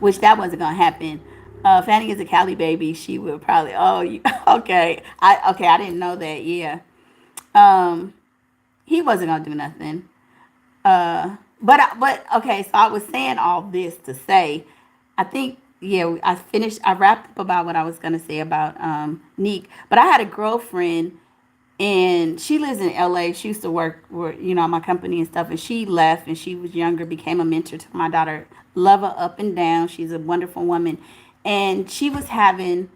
which that wasn't gonna happen. Fanny is a Cali baby. She would probably, oh, you, okay, I didn't know that. Yeah, um, he wasn't gonna do nothing. But okay. So I was saying all this to say, I think yeah, I finished. I wrapped up about what I was gonna say about Neek. But I had a girlfriend, and she lives in LA. She used to work with, my company and stuff, and she left, and she was younger, became a mentor to my daughter. Love her up and down. She's a wonderful woman, and she was having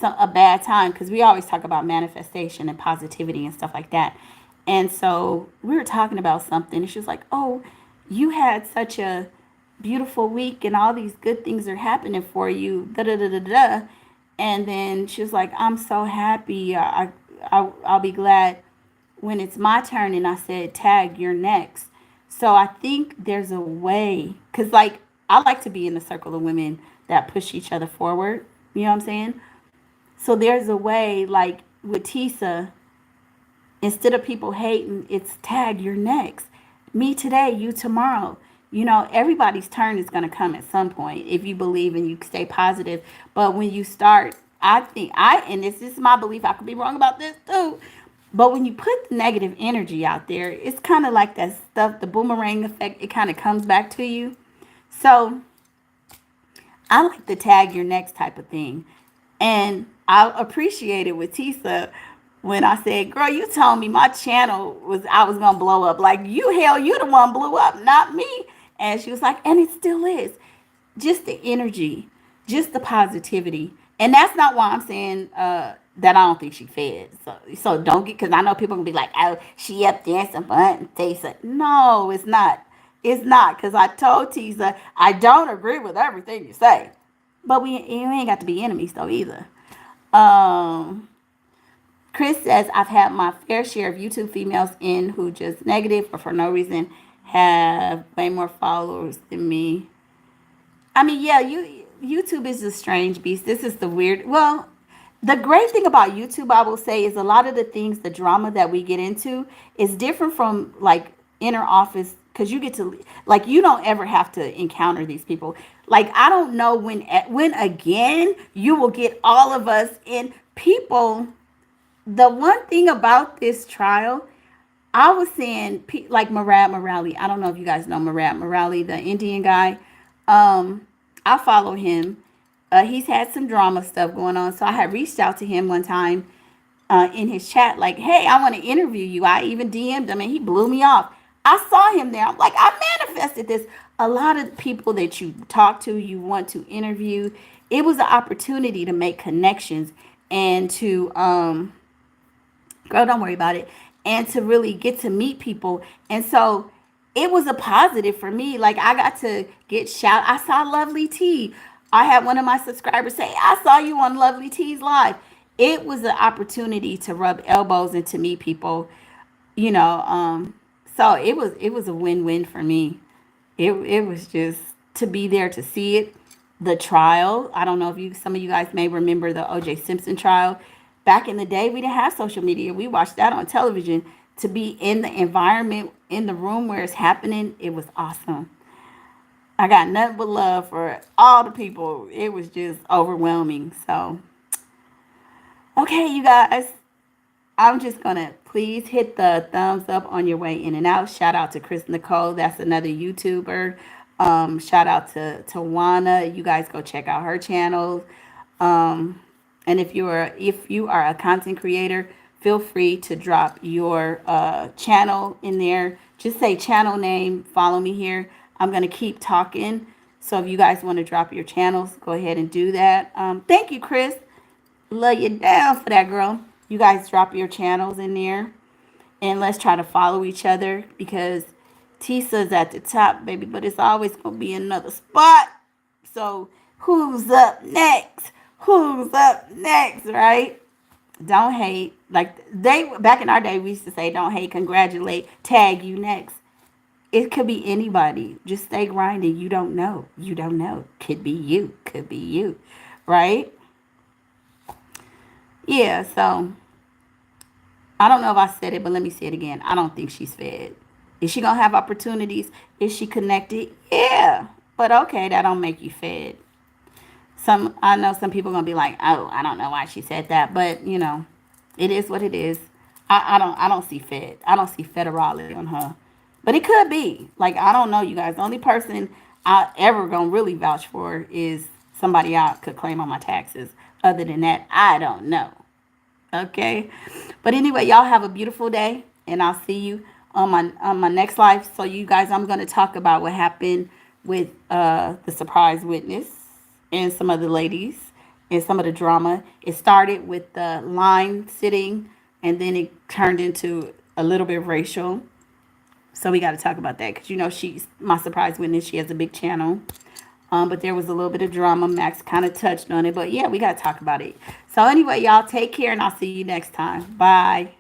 a bad time, because we always talk about manifestation and positivity and stuff like that. And so we were talking about something, and she was like, "Oh, you had such a beautiful week, and all these good things are happening for you." Da da da da da. And then she was like, "I'm so happy. I'll be glad when it's my turn." And I said, "Tag, you're next." So I think there's a way, because like I like to be in the circle of women that push each other forward. You know what I'm saying? So there's a way, like with Tisa, instead of people hating, it's tag, you're next. Me today, you tomorrow. Everybody's turn is going to come at some point if you believe and you stay positive. But when you start, and this is my belief, I could be wrong about this too. But when you put the negative energy out there, it's kind of like that stuff, the boomerang effect, it kind of comes back to you. So I like the tag your next type of thing. And I appreciate it with Tisa when I said, "Girl, you told me my channel I was gonna blow up. Like you the one blew up, not me." And she was like, "And it still is. Just the energy, just the positivity." And that's not why I'm saying that I don't think she fed. So don't get, because I know people gonna be like, "Oh, she up dancing for Aunt Tisa." No, it's not. It's not, because I told Tisa I don't agree with everything you say, but you ain't got to be enemies though either. Um, Chris says, "I've had my fair share of YouTube females in who just negative or for no reason have way more followers than me." I mean, yeah, YouTube is a strange beast. This is the weird. Well, the great thing about YouTube, I will say, is a lot of the things, the drama that we get into is different from like inner office, because you get to, like, you don't ever have to encounter these people. Like, I don't know when again you will get all of us in people. The one thing about this trial, I was saying, like Murad Morali. I don't know if you guys know Murad Morali, the Indian guy. I follow him. He's had some drama stuff going on. So I had reached out to him one time in his chat, like, "Hey, I want to interview you." I even DM'd him and he blew me off. I saw him there. I'm like, I manifested this. A lot of people that you talk to, you want to interview. It was an opportunity to make connections and to girl, don't worry about it. And to really get to meet people. And so it was a positive for me. Like, I got to get shout. I saw Lovely T. I had one of my subscribers say, "I saw you on Lovely T's live." It was an opportunity to rub elbows and to meet people, you know. So it was a win-win for me. It was just to be there to see it. The trial. I don't know if some of you guys may remember the O.J. Simpson trial. Back in the day, we didn't have social media. We watched that on television. To be in the environment, in the room where it's happening, it was awesome. I got nothing but love for all the people. It was just overwhelming. So Okay, you guys, I'm just gonna please hit the thumbs up on your way in and out. Shout out to Chris Nicole, that's another YouTuber. Shout out to Tawana. You guys go check out her channel. And if you are a content creator, feel free to drop your channel in there. Just say channel name. Follow me here. I'm gonna keep talking. So if you guys want to drop your channels, go ahead and do that. Thank you, Chris. Love you down for that, girl. You guys drop your channels in there and let's try to follow each other because Tissa's at the top, baby, but it's always going to be another spot. So who's up next? Who's up next, right? Don't hate. Like they back in our day, we used to say, don't hate, congratulate, tag you next. It could be anybody. Just stay grinding. You don't know. You don't know. Could be you. Could be you. Right? Yeah, so I don't know if I said it, but let me say it again. I don't think she's fed. Is she gonna have opportunities? Is she connected? Yeah. But okay, that don't make you fed. Some I know some people gonna be like, oh, I don't know why she said that, but it is what it is. I don't see fed. I don't see federality on her. But it could be. Like I don't know, you guys. The only person I ever gonna really vouch for is somebody I could claim on my taxes. Other than that, I don't know. Okay. But anyway, y'all have a beautiful day, and I'll see you on my next live. So you guys, I'm going to talk about what happened with the surprise witness and some of the ladies and some of the drama. It started with the line sitting, and then it turned into a little bit racial. So we got to talk about that because she's my surprise witness. She has a big channel. But there was a little bit of drama. Max kind of touched on it. But yeah, we got to talk about it. So anyway, y'all take care and I'll see you next time. Bye.